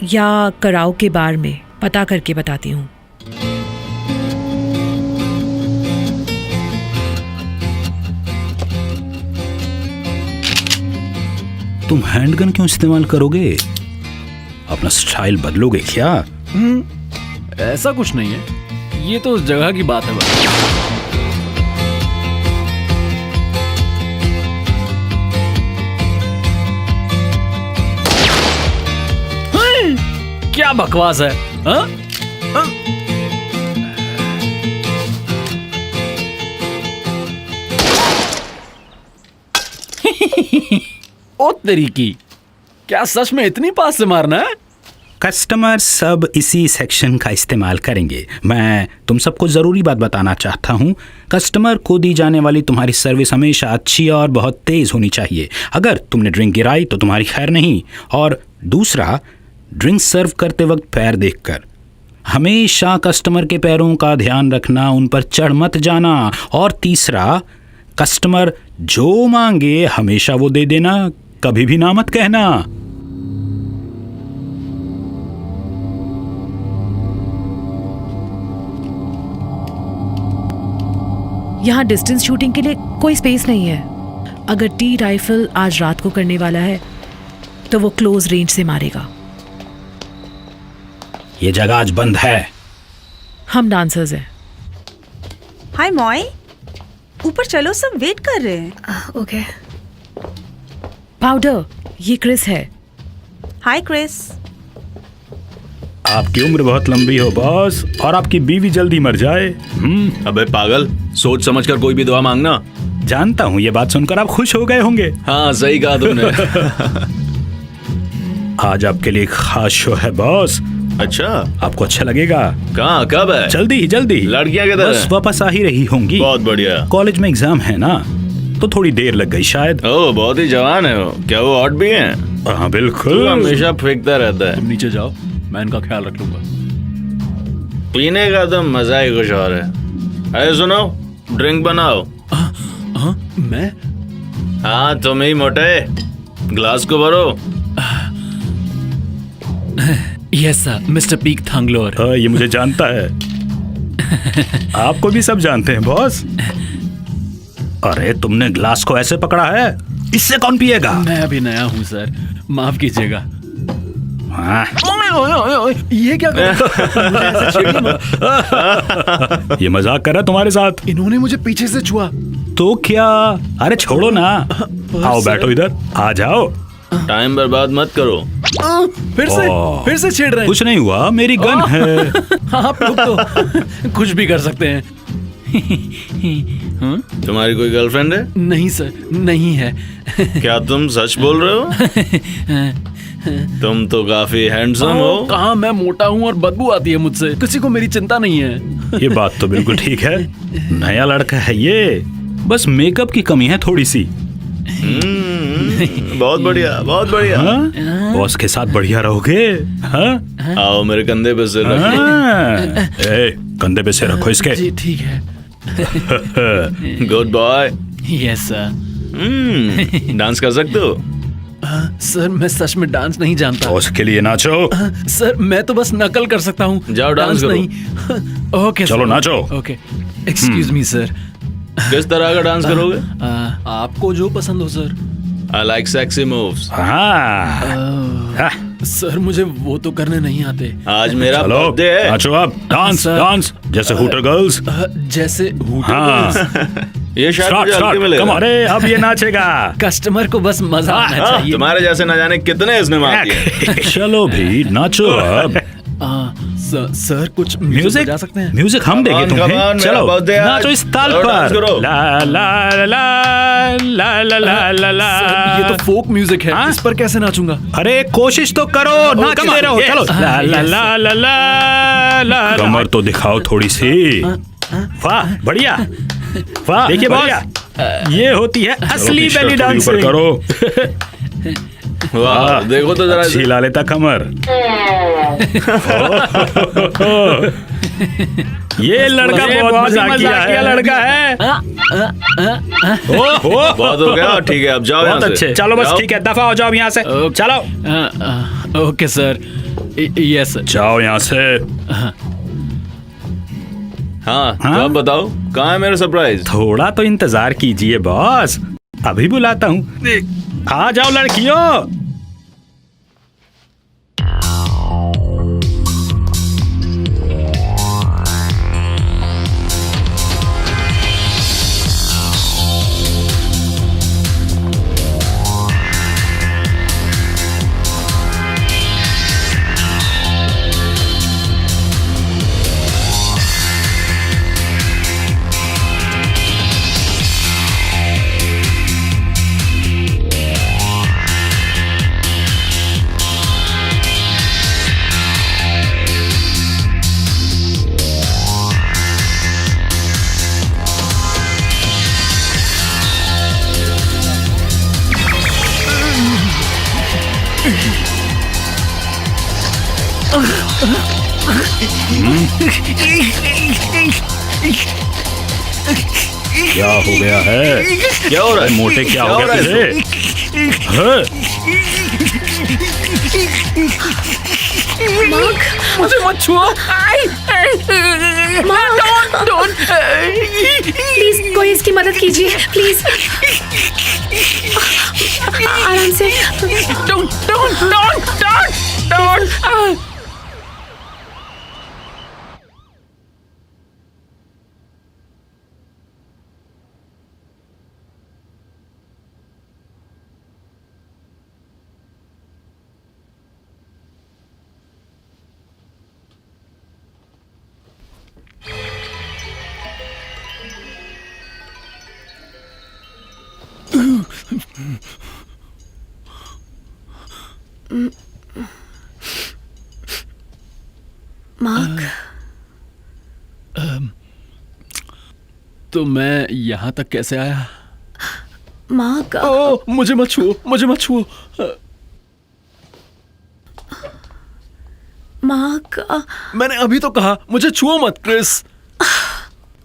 या कराओ के बार में, पता करके बताती हूँ। तुम हैंडगन क्यों इस्तेमाल करोगे? अपना स्टाइल बदलोगे क्या? ऐसा कुछ नहीं है, ये तो उस जगह की बात है बस। क्या बकवास है? हाँ? ओ तेरी की, क्या सच में इतनी पास से मारना है? कस्टमर सब इसी सेक्शन का इस्तेमाल करेंगे। मैं तुम सबको ज़रूरी बात बताना चाहता हूँ, कस्टमर को दी जाने वाली तुम्हारी सर्विस हमेशा अच्छी और बहुत तेज़ होनी चाहिए। अगर तुमने ड्रिंक गिराई तो तुम्हारी खैर नहीं। और दूसरा, ड्रिंक सर्व करते वक्त पैर देखकर हमेशा कस्टमर के पैरों का ध्यान रखना, उन पर चढ़ मत जाना। और तीसरा, कस्टमर जो मांगे हमेशा वो दे देना, कभी भी ना मत कहना। यहाँ डिस्टेंस शूटिंग के लिए कोई स्पेस नहीं है। अगर टी राइफल आज रात को करने वाला है तो वो क्लोज रेंज से मारेगा। ये जगह आज बंद है। हम डांसर्स हैं। हाय मॉय, ऊपर चलो, सब वेट कर रहे हैं। ओके। पाउडर, ये क्रिस है। हाय क्रिस। आपकी उम्र बहुत लंबी हो बॉस, और आपकी बीवी जल्दी मर जाए। अबे पागल, सोच समझकर कोई भी दुआ मांगना। जानता हूँ ये बात सुनकर आप खुश हो गए होंगे। हाँ सही कहा तुमने। आज आपके लिए एक खास शो है बॉस। अच्छा, आपको अच्छा लगेगा। कहाँ, कब है? जल्दी जल्दी। लड़कियाँ किधर बस हैं? वापस आ ही रही होंगी। बहुत बढ़िया। कॉलेज में एग्जाम है ना, तो थोड़ी देर लग गई शायद। ओह, बहुत ही जवान है वो। क्या वो हॉट भी है? हाँ बिल्कुल। तू हमेशा फेंकता रहता है। तुम नीचे जाओ, मैं इनका ख्याल रख लूंगा। पीने का तो मजा ही कुछ और है। अरे सुनो, ड्रिंक बनाओ। मैं? हाँ तुम ही मोटे, ग्लास को भरो। Yes sir, mister Peak Thonglor. ये मुझे जानता है। आपको भी सब जानते हैं बॉस। अरे तुमने ग्लास को ऐसे पकड़ा है, इससे कौन पिएगा? मैं अभी नया हूँ सर, माफ कीजिएगा। हाँ। ये क्या कर मुझे ऐसे छेड़िए मत। ये मजाक कर रहा है तुम्हारे साथ। इन्होंने मुझे पीछे से छुआ। तो क्या? अरे छोड़ो ना, आओ बैठो इधर, आ जाओ। टाइम बर्बाद मत करो। फिर से छेड़ रहे हैं। कुछ नहीं हुआ, मेरी गन है। आप लोग तो कुछ भी कर सकते हैं। तुम्हारी कोई गर्लफ्रेंड है? नहीं सर, नहीं है। क्या तुम सच बोल रहे हो? तुम तो काफी हैंडसम हो। कहाँ, मैं मोटा हूँ और बदबू आती है मुझसे। किसी को मेरी चिंता नहीं है। ये बात तो बिल्कुल ठीक है। नया लड़का है ये, बस मेकअप की कमी है थोड़ी सी। बहुत बढ़िया, बहुत बढ़िया। बॉस के साथ बढ़िया रहोगे। हाँ? आओ मेरे कंधे पे सिर रखो। ए, कंधे पे सिर रखो इसके। जी ठीक है। Good boy. Yes sir. Dance कर सकते हो? सर मैं सच में डांस नहीं जानता। बॉस के लिए नाचो। सर मैं तो बस नकल कर सकता हूँ। जाओ डांस करो। नहीं। ओके चलो नाचो। Okay, excuse me sir. किस तरह का डांस करोगे? आपको जो पसंद हो sir. I like sexy moves. Sir मुझे वो तो करने नहीं आते। आज मेरा चलो बर्थडे है। नाचो आप। डांस डांस जैसे हूटर गर्ल्स। जैसे हूटर हाँ। गर्ल्स। ये शायद मुझे हल्के मिलेगा। कम, अरे अब ये नाचेगा। कस्टमर को बस मजा आना चाहिए। तुम्हारे जैसे न जाने कितने इसने मार दिए। चलो भी नाचो अब। सर कुछ म्यूजिक बजा सकते हैं? म्यूजिक हम देंगे तुम्हें। चलो नाचो इस ताल पर। ला ला ला ला ला ला ला ला। ये तो फोक म्यूजिक है। इस पर कैसे नाचूंगा? अरे कोशिश तो करो, नाचते रहो। चलो ला ला ला ला ला ला। कमर तो दिखाओ थोड़ी सी। वाह बढ़िया, वाह देखिए बॉस, ये होती है असली बेली डांसिंग। करो। वाह देखो तो जरा। हिला लेता कमर। ये लड़का बहुत मजाकिया लड़का है। बहुत हो गया, ठीक है अब जाओ यहाँ बहुत से। अच्छे, चलो बस ठीक है, दफा हो जाओ यहाँ से। चलो। Okay sir. Yes sir. जाओ यहाँ से। हाँ तो अब बताओ कहाँ है मेरा सरप्राइज? थोड़ा तो इंतजार कीजिए बॉस, अभी बुलाता हूँ। आ जाओ लड़कियों। क्या हो गया है? क्या हो रहा है? मोटे क्या हो गया तुझे? हाँ? मुझे मत छुओ। प्लीज कोई इसकी मदद कीजिए प्लीज। आराम से। मार्क, तो मैं यहाँ तक कैसे आया? मार्क। ओ, मुझे मत छुओ, मुझे मत छुओ। मार्क, मैंने अभी तो कहा मुझे छुओ मत क्रिस।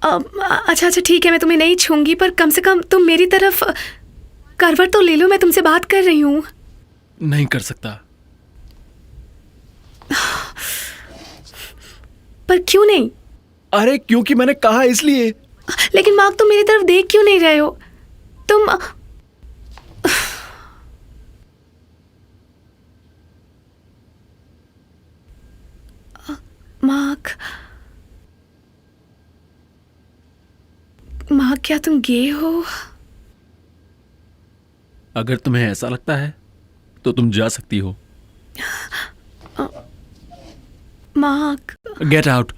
अच्छा ठीक है, मैं तुम्हें नहीं छूंगी, पर कम से कम तुम मेरी तरफ करवट तो ले लो। मैं तुमसे बात कर रही हूँ। नहीं कर सकता। पर क्यों नहीं? अरे क्योंकि मैंने कहा इसलिए। लेकिन मार्क, तुम मेरी तरफ देख क्यों नहीं रहे हो? तुम मार्क, क्या तुम गे हो? अगर तुम्हें ऐसा लगता है तो तुम जा सकती हो। Mark, get out.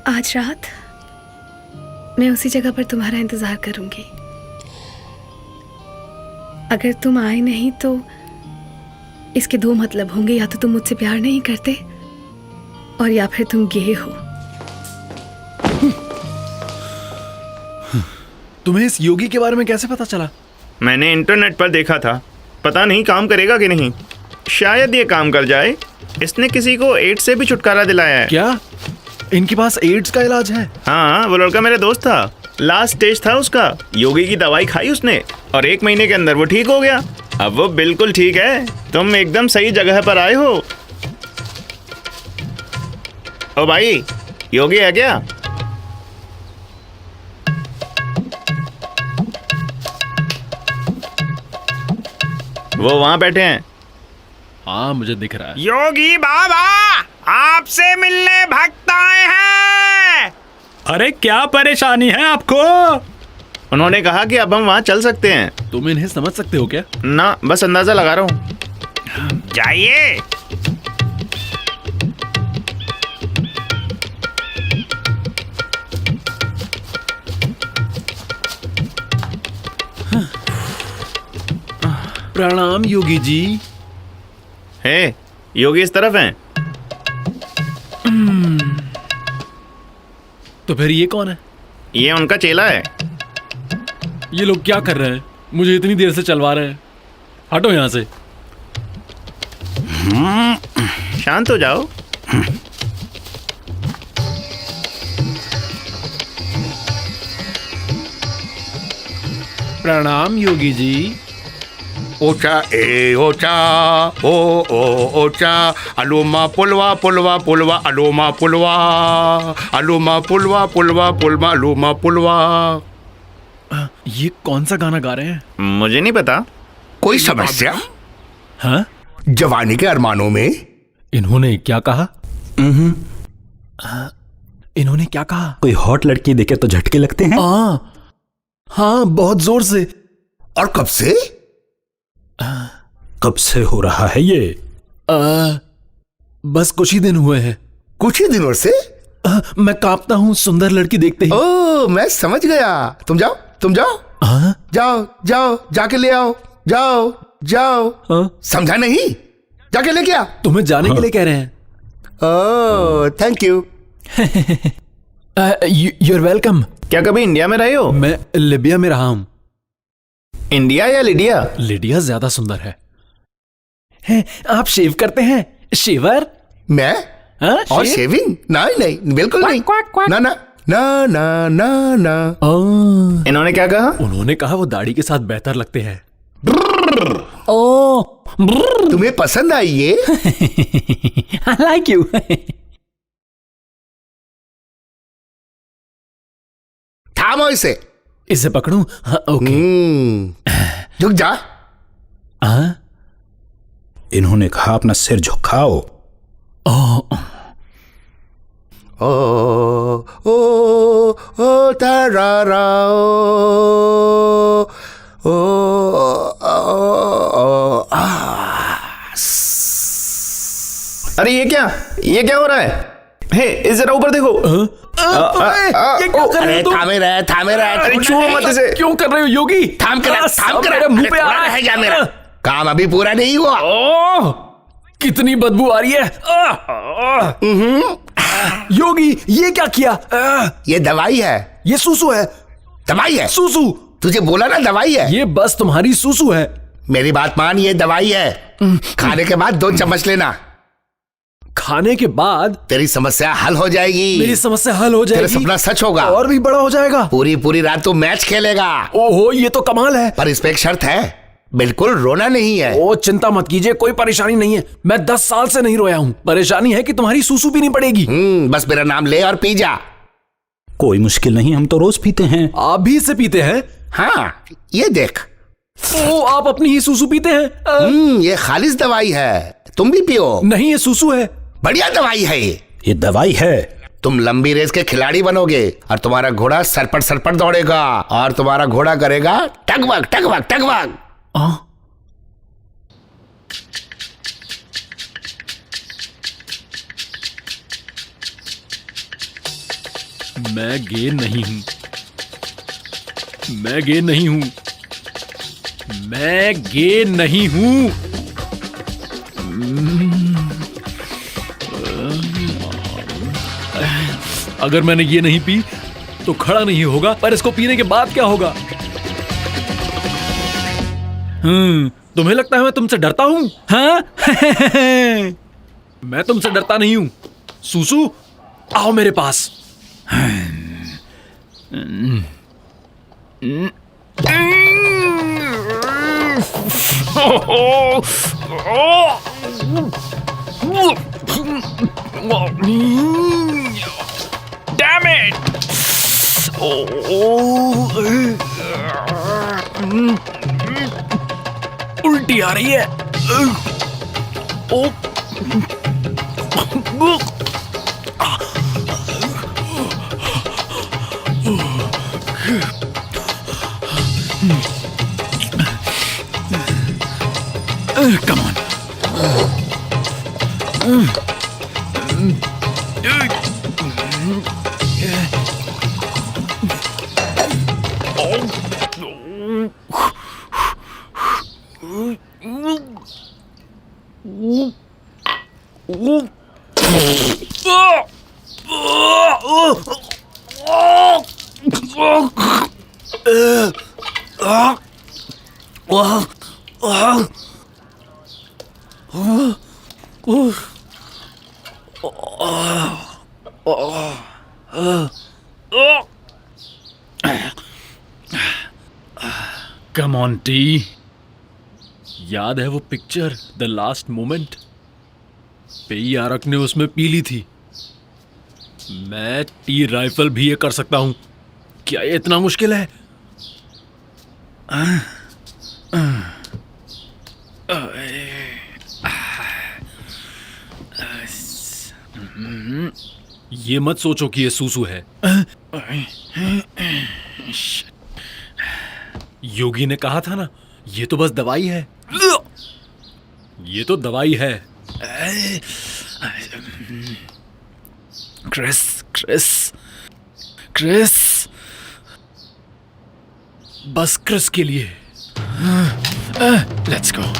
आज रात मैं उसी जगह पर तुम्हारा इंतजार करूंगी। अगर तुम आए नहीं तो इसके दो मतलब होंगे, या तो तुम मुझसे प्यार नहीं करते और या फिर तुम गे हो। तुम्हें इस योगी के बारे में कैसे पता चला? मैंने इंटरनेट पर देखा था। पता नहीं काम करेगा कि नहीं। शायद ये काम कर जाए। इसने किसी को एड्स से भी छुटकारा दिलाया है। क्या इनके पास एड्स का इलाज है? हाँ, वो लड़का मेरे दोस्त था। लास्ट स्टेज था उसका। योगी की दवाई खाई उसने और 1 महीने के अंदर वो ठीक हो गया। अब वो बिल्कुल ठीक है। तुम एकदम सही जगह पर आए हो। ओ भाई, योगी है क्या? वो वहां बैठे हैं। हाँ, मुझे दिख रहा है। योगी बाबा, आपसे मिलने भक्त आए हैं। अरे क्या परेशानी है आपको? उन्होंने कहा कि अब हम वहां चल सकते हैं। तुम इन्हें समझ सकते हो क्या? ना, बस अंदाजा लगा रहा हूं। जाइए। प्रणाम योगी जी। हे, योगी इस तरफ हैं। तो फिर ये कौन है? ये उनका चेला है। ये लोग क्या कर रहे हैं? मुझे इतनी देर से चलवा रहे हैं। हटो यहां से। शांत हो जाओ। प्रणाम योगी जी। ओचा ए ओचा ओ ओ ओचा अलोमा पुलवा पुलवा पुलवा अलोमा पुलवा अलोमा पुलवा पुलवा पुलवा अलोमा पुलवा। ये कौन सा गाना गा रहे हैं? मुझे नहीं पता। कोई समस्या? हाँ? जवानी के अरमानों में इन्होंने क्या कहा? इन्होंने क्या कहा? कोई हॉट लड़की देखे तो झटके लगते हैं। हाँ, बहुत जोर से। और कब से? कब से हो रहा है ये? बस कुछ ही दिन हुए हैं। कुछ ही दिनों से? मैं कांपता हूँ सुंदर लड़की देखते ही। ओ, मैं समझ गया। तुम जाओ, तुम जाओ। जाओ जाओ, जाके ले आओ, जाओ। जाओ। समझा नहीं? जाके लेके आ। तुम्हें जाने के लिए कह रहे हैं। Oh thank you. You're welcome. क्या कभी इंडिया में रहे हो? मैं लिबिया में रहा हूं। इंडिया या लिडिया? लिडिया ज्यादा सुंदर है। आप शेव करते हैं? शेवर? मैं? और शेविंग? नहीं, बिल्कुल नहीं। ना ना ना ना ना ना। इन्होंने क्या कहा? उन्होंने कहा वो दाढ़ी के साथ बेहतर लगते हैं। तुम्हें पसंद आई ये? I like you. थामो इसे। इसे पकड़ूं? हाँ, ओके। झुक जा। इन्होंने कहा अपना सिर झुकाओ। ओ ओ ओ तारा ओ अरे ये क्या हो रहा है? हे, इस जरा ऊपर देखो। ये क्या कर रहे हो? थामे रहे। अरे छुओ मत इसे। क्यों कर रहे हो योगी? थाम कर मेरे मुंह पे आ रहा है क्या मेरा? काम अभी पूरा नहीं हुआ। कितनी बदबू आ रही है। योगी ये क्या किया? ये दवाई है। ये सूसू है। दवाई है। सूसू। तुझे बोला ना दवाई है। ये बस तुम्हारी सूसू है। मेरी बात मान, ये दवाई है। खाने के बाद 2 चम्मच लेना। खाने के बाद तेरी समस्या हल हो जाएगी। मेरी समस्या हल हो जाएगी। तेरा सपना सच होगा। और भी बड़ा हो जाएगा। पूरी रात तू मैच खेलेगा। ओहो ये तो कमाल है। पर इस पे एक शर्त है, बिल्कुल रोना नहीं है। ओ चिंता मत कीजिए, कोई परेशानी नहीं है। मैं 10 साल से नहीं रोया हूँ। परेशानी है कि तुम्हारी सूसू पीनी पड़ेगी। बस मेरा नाम ले और पी जा। कोई मुश्किल नहीं, हम तो रोज पीते हैं। आप भी इसे पीते हैं? हाँ ये देख। ओ आप अपनी ही सूसू पीते हैं? ये खालिस दवाई है, तुम भी पियो। नहीं ये सूसू है। बढ़िया दवाई है ये दवाई है। तुम लंबी रेस के खिलाड़ी बनोगे और तुम्हारा घोड़ा सरपट दौड़ेगा और तुम्हारा घोड़ा करेगा टगवग टगवग टगवग। मैं गे नहीं हूं। मैं गे नहीं हूं। मैं गे नहीं हूं। अगर मैंने ये नहीं पी तो खड़ा नहीं होगा, पर इसको पीने के बाद क्या होगा? तुम्हें लगता है मैं तुमसे डरता हूं? हाँ? मैं तुमसे डरता नहीं हूं। सूसू आओ मेरे पास। Damn it! उल्टी आ रही है। Come on. Come on, T. याद है वो पिक्चर द लास्ट मोमेंट? पेयारक ने उसमें पी ली थी। मैं टी राइफल भी ये कर सकता हूं। क्या ये इतना मुश्किल है? ये मत सोचो कि ये सूसू है। योगी ने कहा था ना, ये तो बस दवाई है। ये तो दवाई है। क्रिस क्रिस क्रिस, बस क्रिस के लिए। Let's go.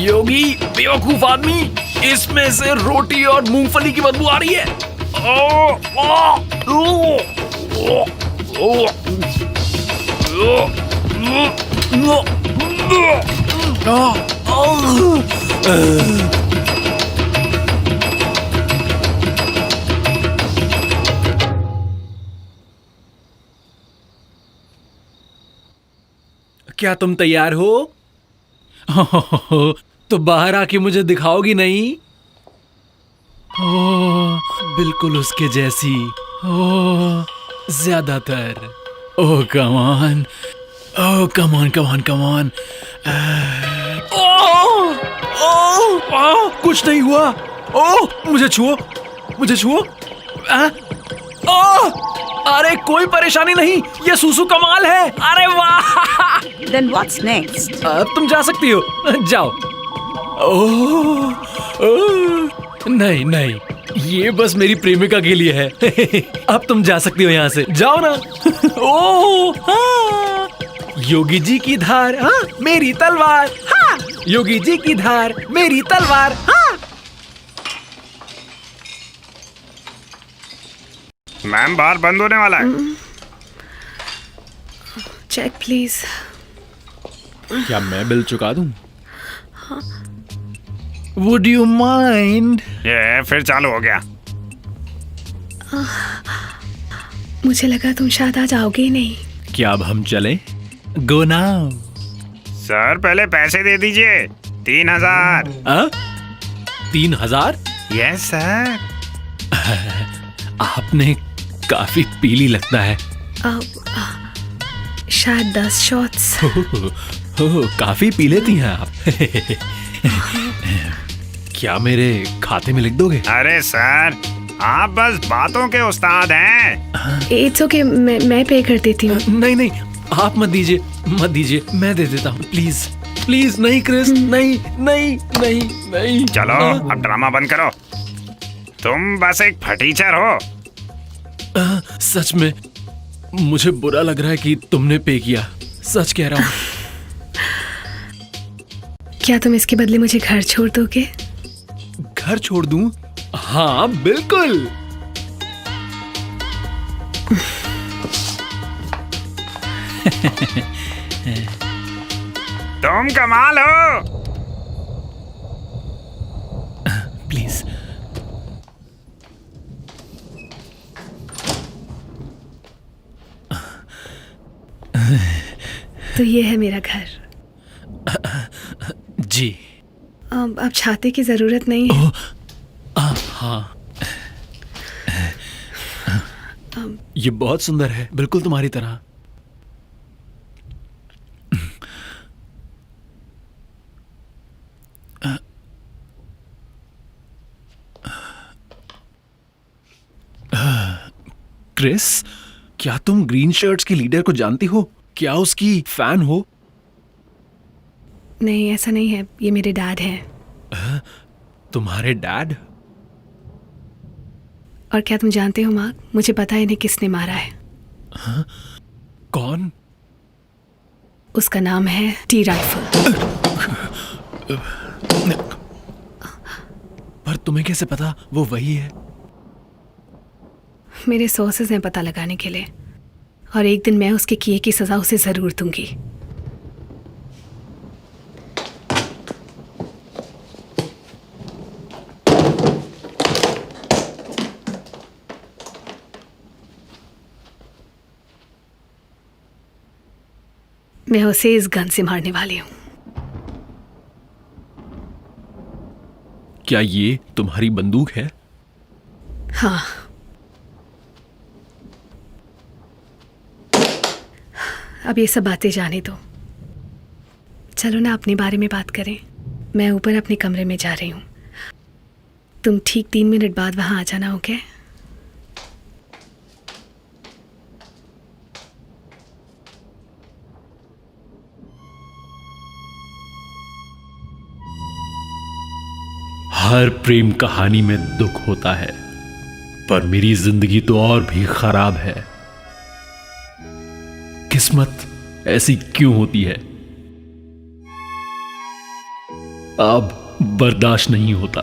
योगी बेवकूफ आदमी, इसमें से रोटी और मूंगफली की बदबू आ रही है। क्या तुम तैयार हो? तो बाहर आके मुझे दिखाओगी नहीं? बिल्कुल उसके जैसी। ज्यादातर। Oh come on, oh come on come on come on. कुछ नहीं हुआ। ओह मुझे छुओ, मुझे छुओ। अरे कोई परेशानी नहीं, ये सूसू कमाल है। अरे वाह। Then what's next? अब तुम जा सकती हो, जाओ। नहीं नहीं, ये बस मेरी प्रेमिका के लिए है। अब तुम जा सकती हो यहाँ से, जाओ ना। हाँ। योगी जी की धार, हाँ मेरी तलवार। हाँ योगी जी की धार, मेरी तलवार। हाँ मैम बार बंद होने वाला है। Check please. क्या मैं बिल चुका दूं? Would you mind? ये फिर चालू हो गया। मुझे लगा तुम शायद आज आओगे ही नहीं। क्या अब हम चलें? Go now। सर पहले पैसे दे दीजिए। 3000। 3000? Yes sir. आपने काफी पीली लगता है। शायद 10 शॉट्स। काफी पी लेती हैं आप। क्या मेरे खाते में लिख दोगे? अरे सर आप बस बातों के उस्ताद हैं। इट्स ओके, मैं पे कर देती हूँ। नहीं नहीं, आप मत दीजिए, मत दीजिए, मैं दे देता हूँ। Please please. नहीं क्रिस, नहीं नहीं नहीं नहीं। चलो अब ड्रामा बंद करो। तुम बस एक फटीचर हो। सच में मुझे बुरा लग रहा है कि तुमने पे किया। सच कह रहा हूँ। क्या तुम इसके बदले मुझे घर छोड़ दोगे? घर छोड़ दूं? हाँ बिल्कुल। तुम कमाल हो। प्लीज। तो ये है मेरा घर। जी। अब छाते की जरूरत नहीं है। हाँ। ये बहुत सुंदर है, बिल्कुल तुम्हारी तरह। क्रिस, क्या तुम ग्रीन शर्ट्स के लीडर को जानती हो? क्या उसकी फैन हो? नहीं ऐसा नहीं है, ये मेरे डैड हैं। तुम्हारे डैड? और क्या तुम जानते हो मार्क, मुझे पता है इन्हें किसने मारा है। हाँ? कौन? उसका नाम है टी राइफल। पर तुम्हें कैसे पता वो वही है? मेरे सोर्सेज हैं पता लगाने के लिए, और एक दिन मैं उसके किए की सजा उसे जरूर दूंगी। मैं उसे इस गन से मारने वाली हूं। क्या ये तुम्हारी बंदूक है? हाँ। अब ये सब बातें जाने दो। चलो ना अपने बारे में बात करें। मैं ऊपर अपने कमरे में जा रही हूँ। तुम ठीक 3 मिनट बाद वहाँ आ जाना, ओके? हर प्रेम कहानी में दुख होता है, पर मेरी जिंदगी तो और भी खराब है। किस्मत ऐसी क्यों होती है? अब बर्दाश्त नहीं होता।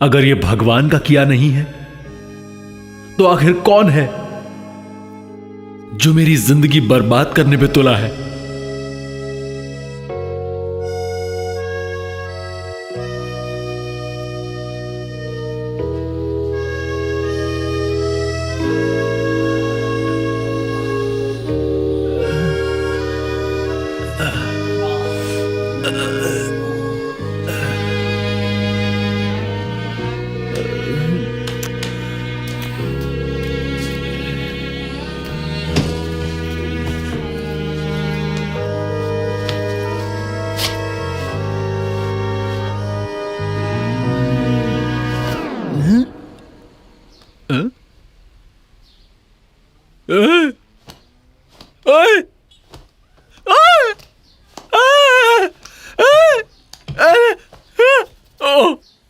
अगर ये भगवान का किया नहीं है तो आखिर कौन है जो मेरी जिंदगी बर्बाद करने पे तुला है?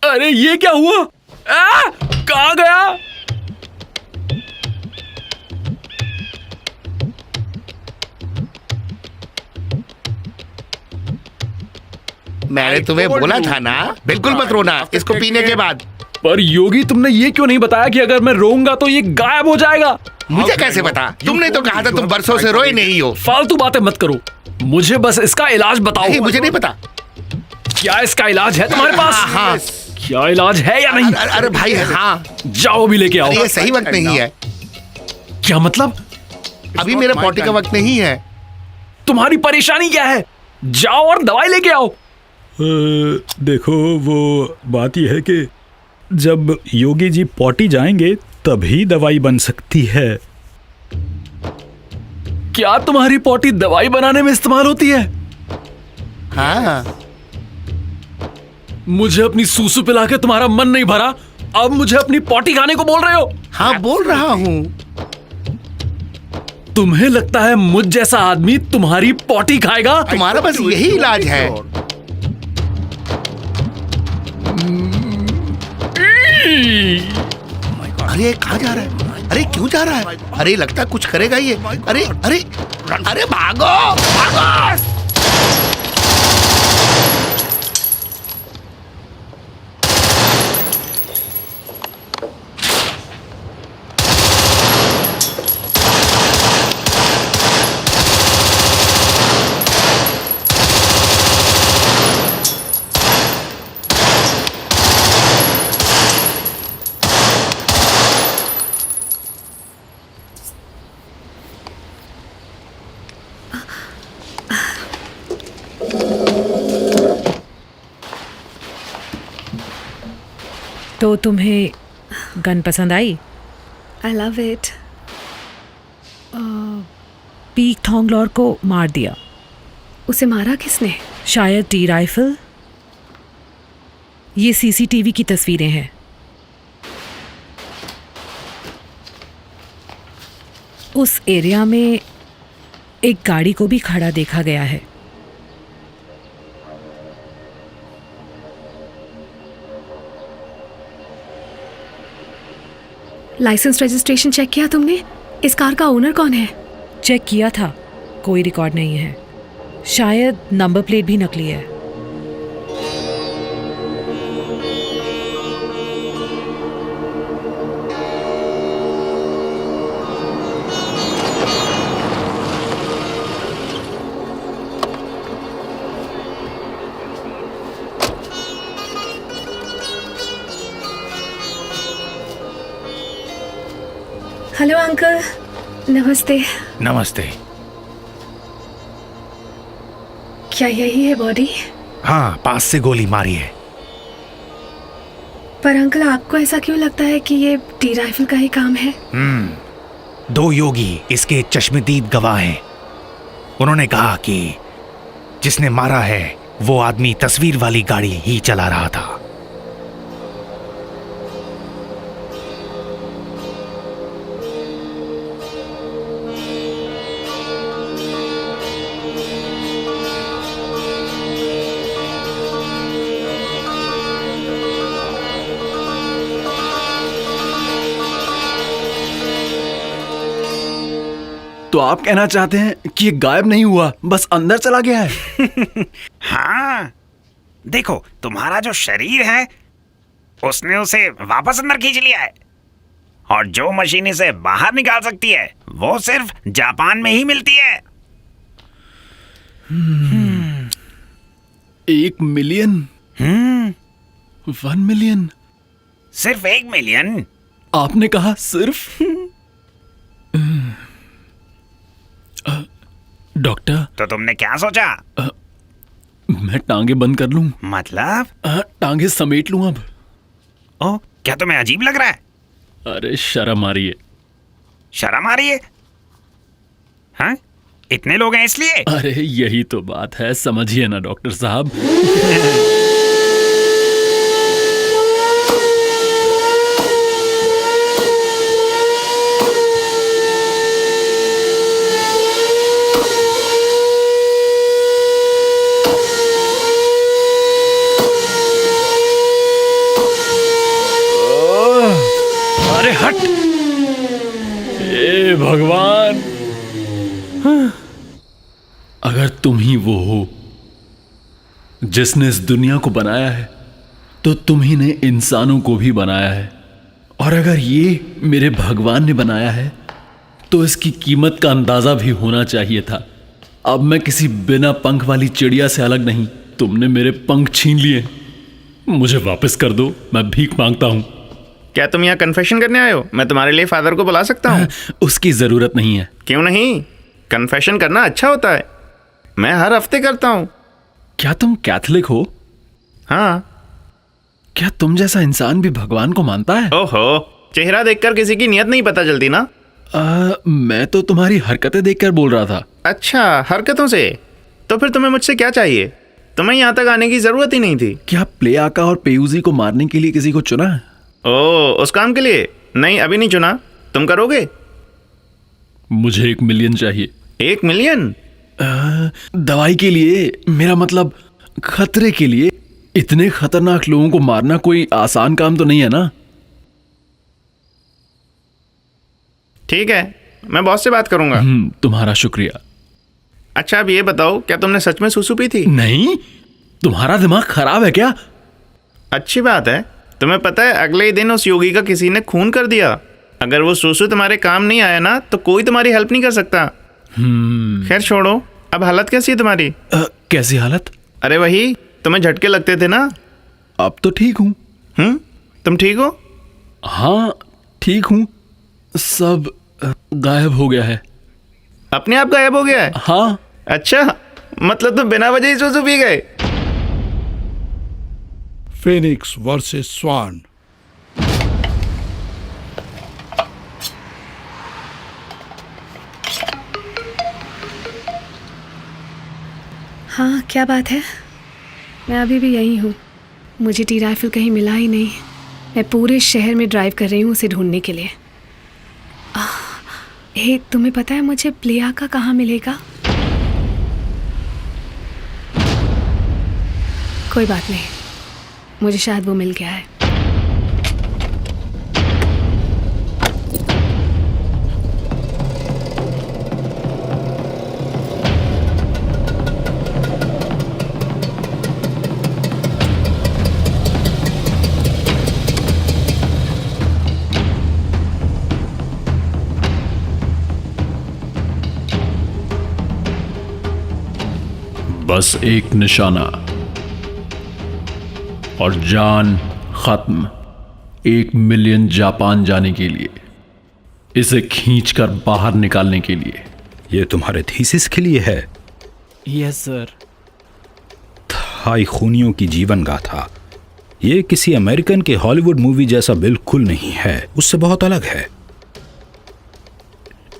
अरे ये क्या हुआ? कहाँ गया? मैंने तुम्हें बोला था ना, बिल्कुल मत रोना इसको पीने के बाद। पर योगी, तुमने ये क्यों नहीं बताया कि अगर मैं रोऊंगा तो ये गायब हो जाएगा? मुझे कैसे पता? तुमने तो कहा था तुम बरसों से रोए नहीं हो। फालतू बातें मत करो, मुझे बस इसका इलाज बताओ। नहीं, मुझे नहीं पता। क्या इसका इलाज है तुम्हारे पास? हाँ। क्या इलाज है या नहीं? अरे भाई, हाँ। जाओ अभी लेके आओ। ये सही वक्त नहीं है। क्या मतलब? अभी मेरे पॉटी का वक्त नहीं है। तुम्हारी परेशानी क्या है? जाओ और दवाई लेके आओ। देखो, वो बात यह है कि जब योगी जी पॉटी जाएंगे तभी दवाई बन सकती है। क्या तुम्हारी पॉटी दवाई बनाने में इस्तेमाल होती है? हाँ। मुझे अपनी सूसू पिला के तुम्हारा मन नहीं भरा, अब मुझे अपनी पॉटी खाने को बोल रहे हो? हाँ, बोल रहा हूँ। तुम्हें लगता है मुझ जैसा आदमी तुम्हारी पॉटी खाएगा? तुम्हारा बस यही इलाज है। अरे कहाँ जा रहा है? अरे क्यों जा रहा है? अरे लगता है कुछ करेगा ये। अरे अरे अरे भागो भागो। तो तुम्हें गन पसंद आई? I love it. Peak Thonglor को मार दिया। उसे मारा किसने? शायद टी राइफल। ये सीसीटीवी की तस्वीरें हैं। उस एरिया में एक गाड़ी को भी खड़ा देखा गया है। लाइसेंस रजिस्ट्रेशन चेक किया तुमने? इस कार का ओनर कौन है? चेक किया था, कोई रिकॉर्ड नहीं है। शायद नंबर प्लेट भी नकली है। हेलो अंकल, नमस्ते। नमस्ते। क्या यही है बॉडी? हाँ, पास से गोली मारी है। पर अंकल, आपको ऐसा क्यों लगता है कि ये टी राइफल का ही काम है? 2 योगी इसके चश्मदीद गवाह हैं। उन्होंने कहा कि जिसने मारा है वो आदमी तस्वीर वाली गाड़ी ही चला रहा था। तो आप कहना चाहते हैं कि ये गायब नहीं हुआ, बस अंदर चला गया है? हाँ, देखो तुम्हारा जो शरीर है उसने उसे वापस अंदर खींच लिया है, और जो मशीन इसे बाहर निकाल सकती है वो सिर्फ जापान में ही मिलती है। 1 मिलियन? 1 मिलियन? सिर्फ 1 मिलियन? आपने कहा सिर्फ? डॉक्टर, तो तुमने क्या सोचा? मैं टांगे बंद कर लूं? मतलब? टांगे समेट लूं अब। ओ, क्या तुम्हें अजीब लग रहा है? अरे शर्म आ रही है। शर्म आ रही है? हाँ? इतने लोग हैं इसलिए? अरे यही तो बात है, समझिए ना डॉक्टर साहब। अरे हट! ए भगवान, अगर तुम ही वो हो जिसने इस दुनिया को बनाया है तो तुम ही ने इंसानों को भी बनाया है, और अगर ये मेरे भगवान ने बनाया है तो इसकी कीमत का अंदाजा भी होना चाहिए था। अब मैं किसी बिना पंख वाली चिड़िया से अलग नहीं। तुमने मेरे पंख छीन लिए, मुझे वापस कर दो, मैं भीख मांगता हूं। क्या तुम यहाँ कन्फेशन करने आए हो? मैं तुम्हारे लिए फादर को बुला सकता हूँ? उसकी जरूरत नहीं है। क्यों नहीं? कन्फेशन करना अच्छा होता है, मैं हर हफ्ते करता हूँ। क्या तुम कैथोलिक हो? हाँ। क्या तुम जैसा इंसान भी भगवान को मानता है? ओहो, चेहरा देखकर किसी की नियत नहीं पता चलती ना। मैं तो तुम्हारी हरकतें देखकर बोल रहा था। अच्छा, हरकतों से? तो फिर तुम्हें मुझसे क्या चाहिए? तुम्हें यहाँ तक आने की जरूरत ही नहीं थी। क्या प्ले आका और पेयूजी को मारने के लिए किसी को चुना है? ओह, उस काम के लिए? नहीं, अभी नहीं चुना। तुम करोगे? मुझे 1 मिलियन चाहिए। 1 मिलियन? दवाई के लिए, मेरा मतलब खतरे के लिए। इतने खतरनाक लोगों को मारना कोई आसान काम तो नहीं है ना। ठीक है, मैं बॉस से बात करूंगा। तुम्हारा शुक्रिया। अच्छा, अब ये बताओ, क्या तुमने सच में सूसू पी थी? नहीं, तुम्हारा दिमाग खराब है क्या? अच्छी बात है। तुम्हें पता है, अगले ही दिन उस योगी का किसी ने खून कर दिया। अगर वो सूसू तुम्हारे काम नहीं आया ना तो कोई तुम्हारी हेल्प नहीं कर सकता। खैर छोड़ो, अब हालत कैसी है तुम्हारी? कैसी हालत? अरे वही, तुम्हें झटके लगते थे ना। अब तो ठीक हूँ। तुम ठीक हो? हाँ ठीक हूँ, सब गायब हो गया है। अपने आप गायब हो गया है? हाँ। अच्छा, मतलब तुम बिना वजह ही सूसू पी गए? Phoenix versus Swan. हाँ, क्या बात है? मैं अभी भी यहीं हूँ। मुझे टी राइफल कहीं मिला ही नहीं। मैं पूरे शहर में ड्राइव कर रही हूँ उसे ढूंढने के लिए। हे, तुम्हें पता है मुझे प्ले आका कहाँ मिलेगा? कोई बात नहीं, मुझे शायद वो मिल गया है। बस एक निशाना और जान खत्म। 1 मिलियन जापान जाने के लिए, इसे खींचकर बाहर निकालने के लिए। ये तुम्हारे थीसिस के लिए है? Yes sir. थाई खूनियों की जीवन गाथा। ये किसी अमेरिकन के हॉलीवुड मूवी जैसा बिल्कुल नहीं है, उससे बहुत अलग है।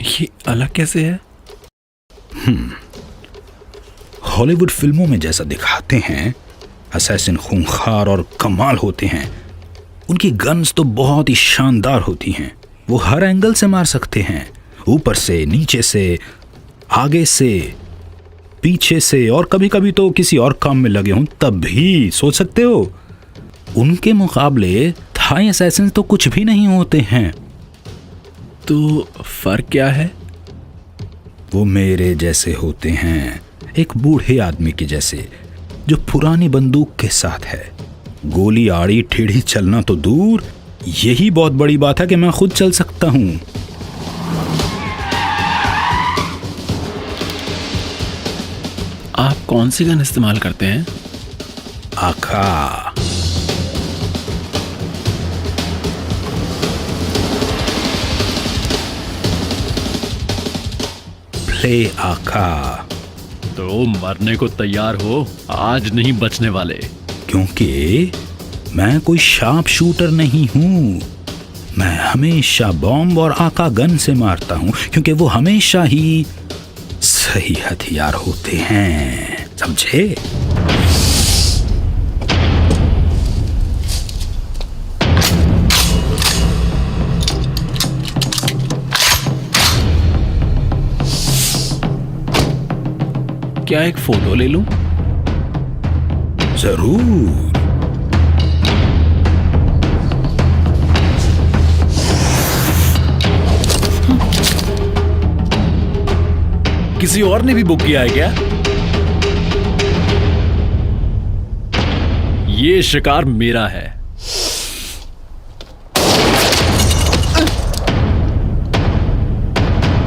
ये अलग कैसे है? हॉलीवुड फिल्मों में जैसा दिखाते हैं, असैसिन खूंखार और कमाल होते हैं। उनकी गन्स तो बहुत ही शानदार होती हैं। वो हर एंगल से मार सकते हैं, ऊपर से, नीचे से, आगे से, पीछे से, और कभी कभी तो किसी और काम में लगे हों तब भी। सोच सकते हो, उनके मुकाबले थाई असैसिन तो कुछ भी नहीं होते हैं। तो फर्क क्या है? वो मेरे जैसे होते हैं, एक बूढ़े आदमी के जैसे, जो पुरानी बंदूक के साथ है। गोली आड़ी टेढ़ी चलना तो दूर, यही बहुत बड़ी बात है कि मैं खुद चल सकता हूं। आप कौन सी गन इस्तेमाल करते हैं? आका। प्ले आका। तो मरने को तैयार हो, आज नहीं बचने वाले। क्योंकि मैं कोई शार्प शूटर नहीं हूं। मैं हमेशा बॉम्ब और आका गन से मारता हूं, क्योंकि वो हमेशा ही सही हथियार होते हैं, समझे? क्या एक फोटो ले लूं? जरूर। किसी और ने भी बुक किया है क्या? ये शिकार मेरा है।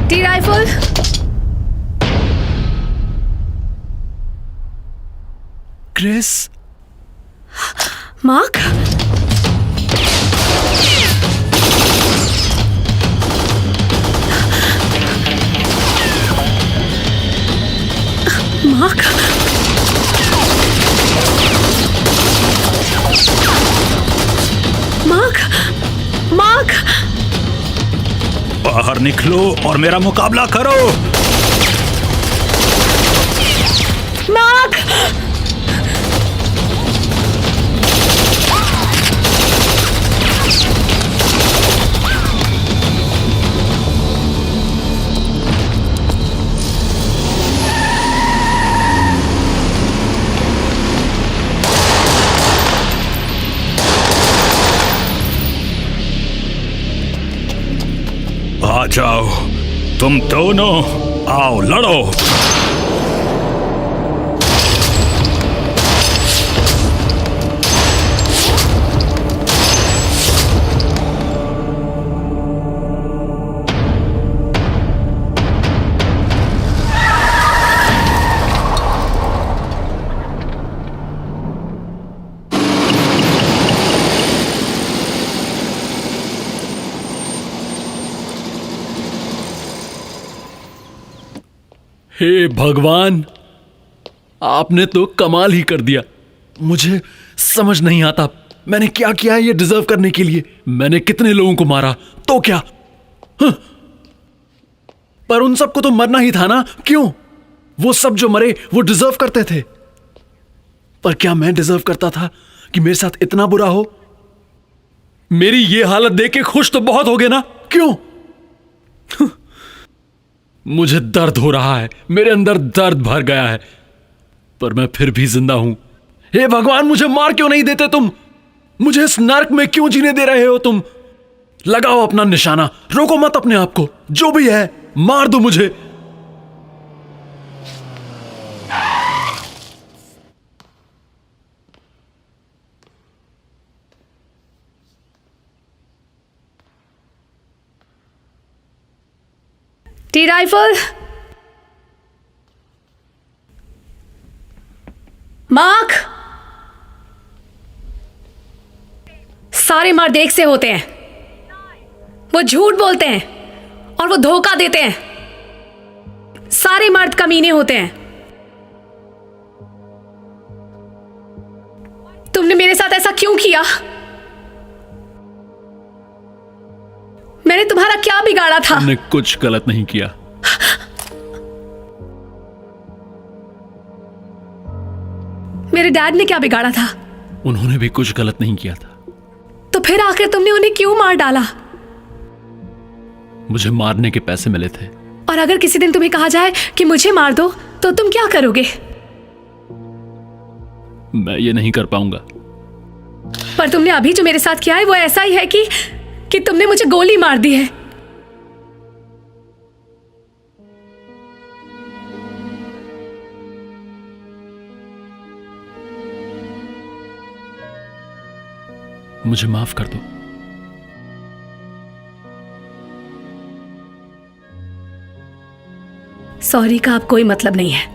टी rifle. Chris. Mark. Mark. Mark. Mark. बाहर निकलो और मेरा मुकाबला करो। मार्क। आ जाओ, तुम दोनों आओ, लड़ो। हे भगवान, आपने तो कमाल ही कर दिया। मुझे समझ नहीं आता मैंने क्या किया है ये डिजर्व करने के लिए। मैंने कितने लोगों को मारा तो क्या? हाँ। पर उन सबको तो मरना ही था ना? क्यों? वो सब जो मरे वो डिजर्व करते थे। पर क्या मैं डिजर्व करता था कि मेरे साथ इतना बुरा हो? मेरी ये हालत देख के खुश तो बहुत हो गए ना? क्यों? मुझे दर्द हो रहा है, मेरे अंदर दर्द भर गया है, पर मैं फिर भी जिंदा हूं। हे भगवान, मुझे मार क्यों नहीं देते तुम? मुझे इस नर्क में क्यों जीने दे रहे हो तुम? लगाओ अपना निशाना, रोको मत अपने आप को। जो भी है मार दो मुझे। T rifle. मार्क। सारे मर्द एक से होते हैं। वो झूठ बोलते हैं और वो धोखा देते हैं। सारे मर्द कमीने होते हैं। तुमने मेरे साथ ऐसा क्यों किया? मैंने तुम्हारा क्या बिगाड़ा था? तुमने कुछ गलत नहीं किया। मेरे डैड ने क्या बिगाड़ा था? उन्होंने भी कुछ गलत नहीं किया था। तो फिर आखिर तुमने उन्हें क्यों मार डाला? मुझे मारने के पैसे मिले थे। और अगर किसी दिन तुम्हें कहा जाए कि मुझे मार दो तो तुम क्या करोगे? मैं ये नहीं कर पाऊंगा। पर तुमने अभी जो मेरे साथ किया है वो ऐसा ही है कि तुमने मुझे गोली मार दी है। मुझे माफ कर दो। सॉरी का अब कोई मतलब नहीं है।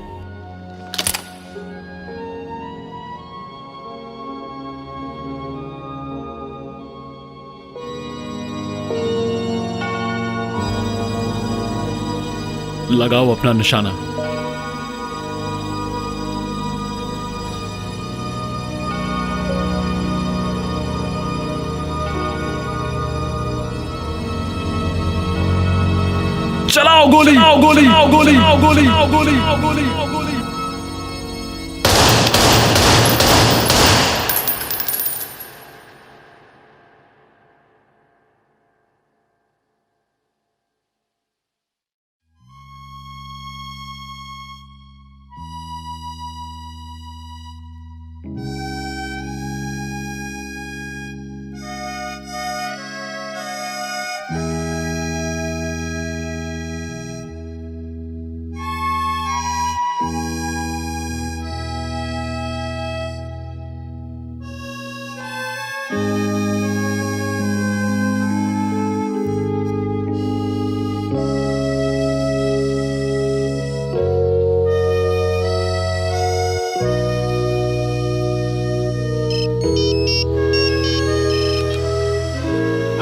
लगाओ अपना निशाना। चलाओ गोली, चलाओ गोली, चलाओ गोली, चलाओ गोली, चलाओ गोली, चलाओ गोली, चलाओ गोली।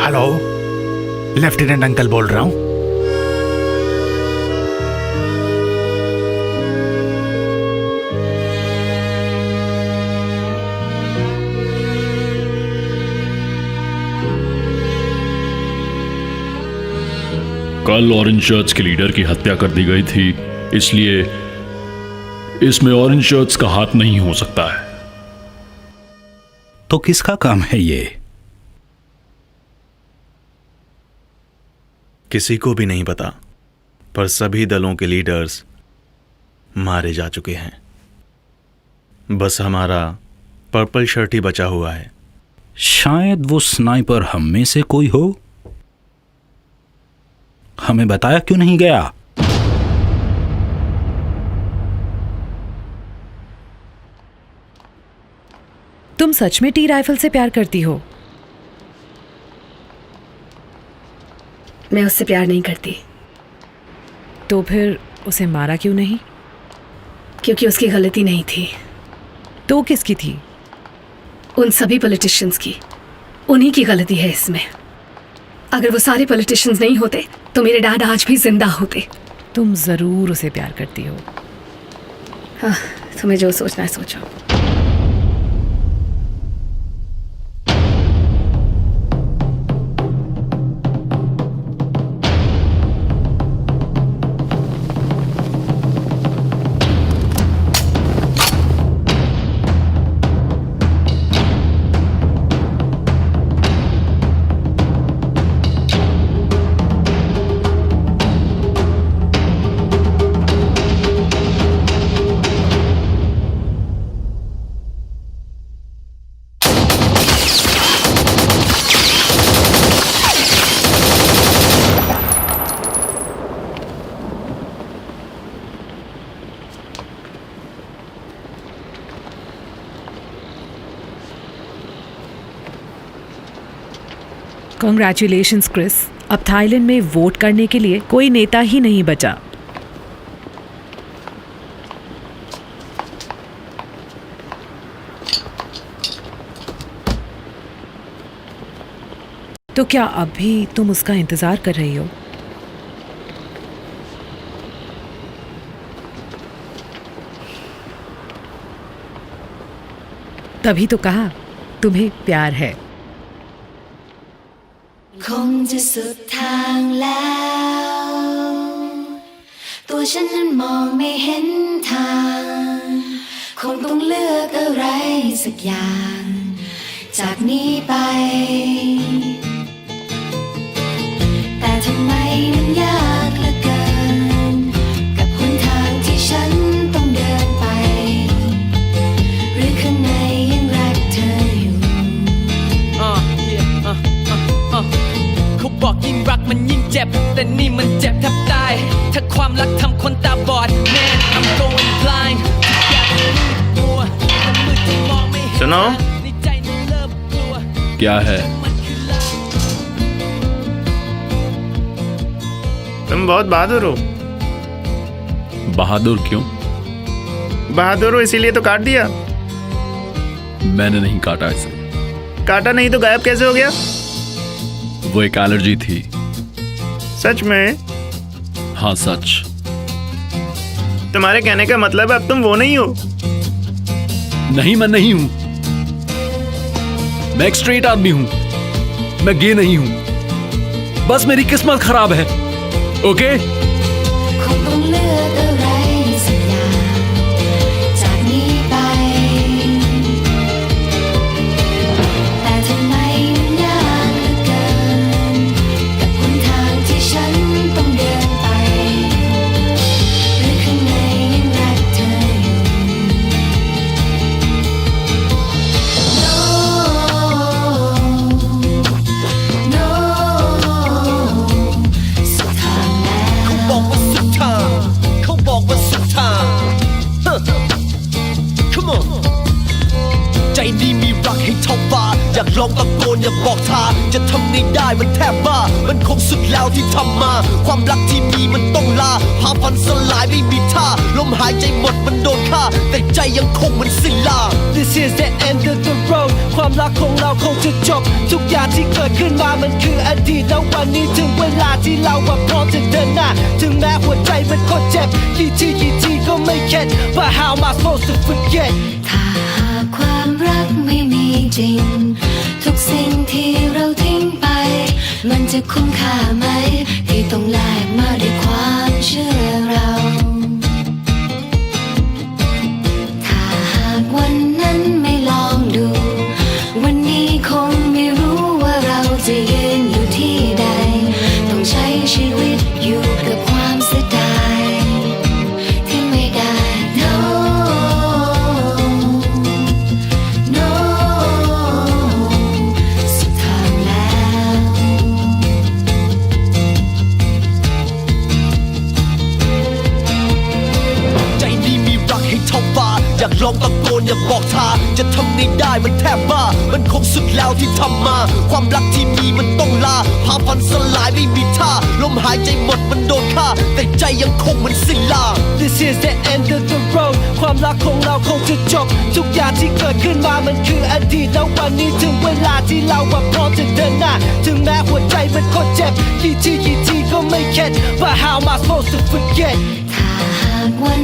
हेलो, लेफ्टिनेंट अंकल बोल रहा हूं। कल ऑरेंज शर्ट्स के लीडर की हत्या कर दी गई थी, इसलिए इसमें ऑरेंज शर्ट्स का हाथ नहीं हो सकता है। तो किसका काम है ये? किसी को भी नहीं पता, पर सभी दलों के लीडर्स मारे जा चुके हैं। बस हमारा पर्पल शर्ट ही बचा हुआ है। शायद वो स्नाइपर हम में से कोई हो। हमें बताया क्यों नहीं गया? तुम सच में टी राइफल से प्यार करती हो? मैं उससे प्यार नहीं करती। तो फिर उसे मारा क्यों नहीं? क्योंकि उसकी गलती नहीं थी। तो किसकी थी? उन सभी पॉलिटिशियंस की। उन्हीं की गलती है इसमें। अगर वो सारे पॉलिटिशियंस नहीं होते तो मेरे डैड आज भी जिंदा होते। तुम जरूर उसे प्यार करती हो। हाँ, तुम्हें जो सोचना है सोचो। कॉन्ग्रेचुलेशंस क्रिस, अब थाईलैंड में वोट करने के लिए कोई नेता ही नहीं बचा। तो क्या अब भी तुम उसका इंतजार कर रही हो? तभी तो कहा तुम्हें प्यार है। คงจะสุดทางแล้วตัวฉันนั้นมองไม่เห็นทางค งต้องเลือกอะไรสักอย่าง จากนี้ไป แต่ทำไมมันยากเหลือเกิน กับหนทางที่ฉันต้องเดินไป หรือข้างในยังรักเธออยู่ เขาบอกยิ่งรักมันยิ่งเจ็บ แต่นี่มันเจ็บแทบตาย ถ้าความรักทำคนตาบอด Man I'm going blind ทุกอย่างมันมืดมัวมันมืดที่มองไม่เห็น सुनो ในใจนั้นเริ่มกลัว क्या है तुम बहुत बहादुर हो। बहादुर क्यों? बहादुर हो इसीलिए तो काट दिया। मैंने नहीं काटा इसे। काटा नहीं तो गायब कैसे हो गया? वो एक एलर्जी थी। सच में? हाँ सच। तुम्हारे कहने का मतलब है अब तुम वो नहीं हो। नहीं मैं नहीं हूं। मैं एक स्ट्रेट आदमी हूं। मैं गे नहीं हूं। बस मेरी किस्मत खराब है। Okay คงต้องเลือกอะไรสักอย่าง จากนี้ไป แต่ทำไมมันยากเหลือเกิน กับหนทางที่ฉันต้องเดินไป หรือข้างในยังรักเธออยู่ No No สุดทางแล้ว เขาบอกว่าสุดทางเขาบอกว่าสุดทาง Come on ใจนี้มีรักให้เท่าฟ้า อยากลองตะโกนอยากบอกทางจะทำไงได้มันแทบบ้า มันคงสุดแล้วที่ทำมา ความรักที่มีมันต้องลาพาพันสลายไม่มีท่า ลมหายใจหมดมันโดนฆ่า แต่ใจยังคงมันสิ้นลา This is the end of the road ความรักของเราคงจะจบ ทุกอย่างที่เกิดขึ้นมามันคืออดีตแล้ววันนี้ถึงเวลาที่เราพร้อมจะเดินหน้า ถึงแม้หัวใจมันก็เจ็บกี่ทีก็ไม่เข็ด But how am I supposed to forget ถ้าหากความรักไม่มีจริง ทุกสิ่งที่เราทิ้งไป มันจะคุ้มค่าไหม ที่ต้องแลกมาด้วยความเชื่อเรา ถ้าหากวันนั้นไม่ลองดู วันนี้คงไม่รู้ว่าเราจะยืนอยู่ที่ใด ต้องใช้ชีวิตอยู่กับความเสียดายที่ไม่ได้ No No สุดทางแล้ว ใจนี้มีรักให้เท่าฟ้า อยากลองตะโกนอยากบอกทางจะทำไงได้มันแทบบ้า มันคงสุดแล้วที่ทำมา ความรักที่มีมันต้องลาพาพันสลายไม่มีท่า ลมหายใจหมดมันโดนฆ่า แต่ใจยังคงมันสิ้นลา This is the end of the road ความรักของเราคงจะจบ ทุกอย่างที่เกิดขึ้นมามันคืออดีตแล้ววันนี้ถึงเวลาที่เราพร้อมจะเดินหน้า ถึงแม้หัวใจมันก็เจ็บกี่ทีก็ไม่เข็ด But how am I supposed to forget ถ้าหากวัน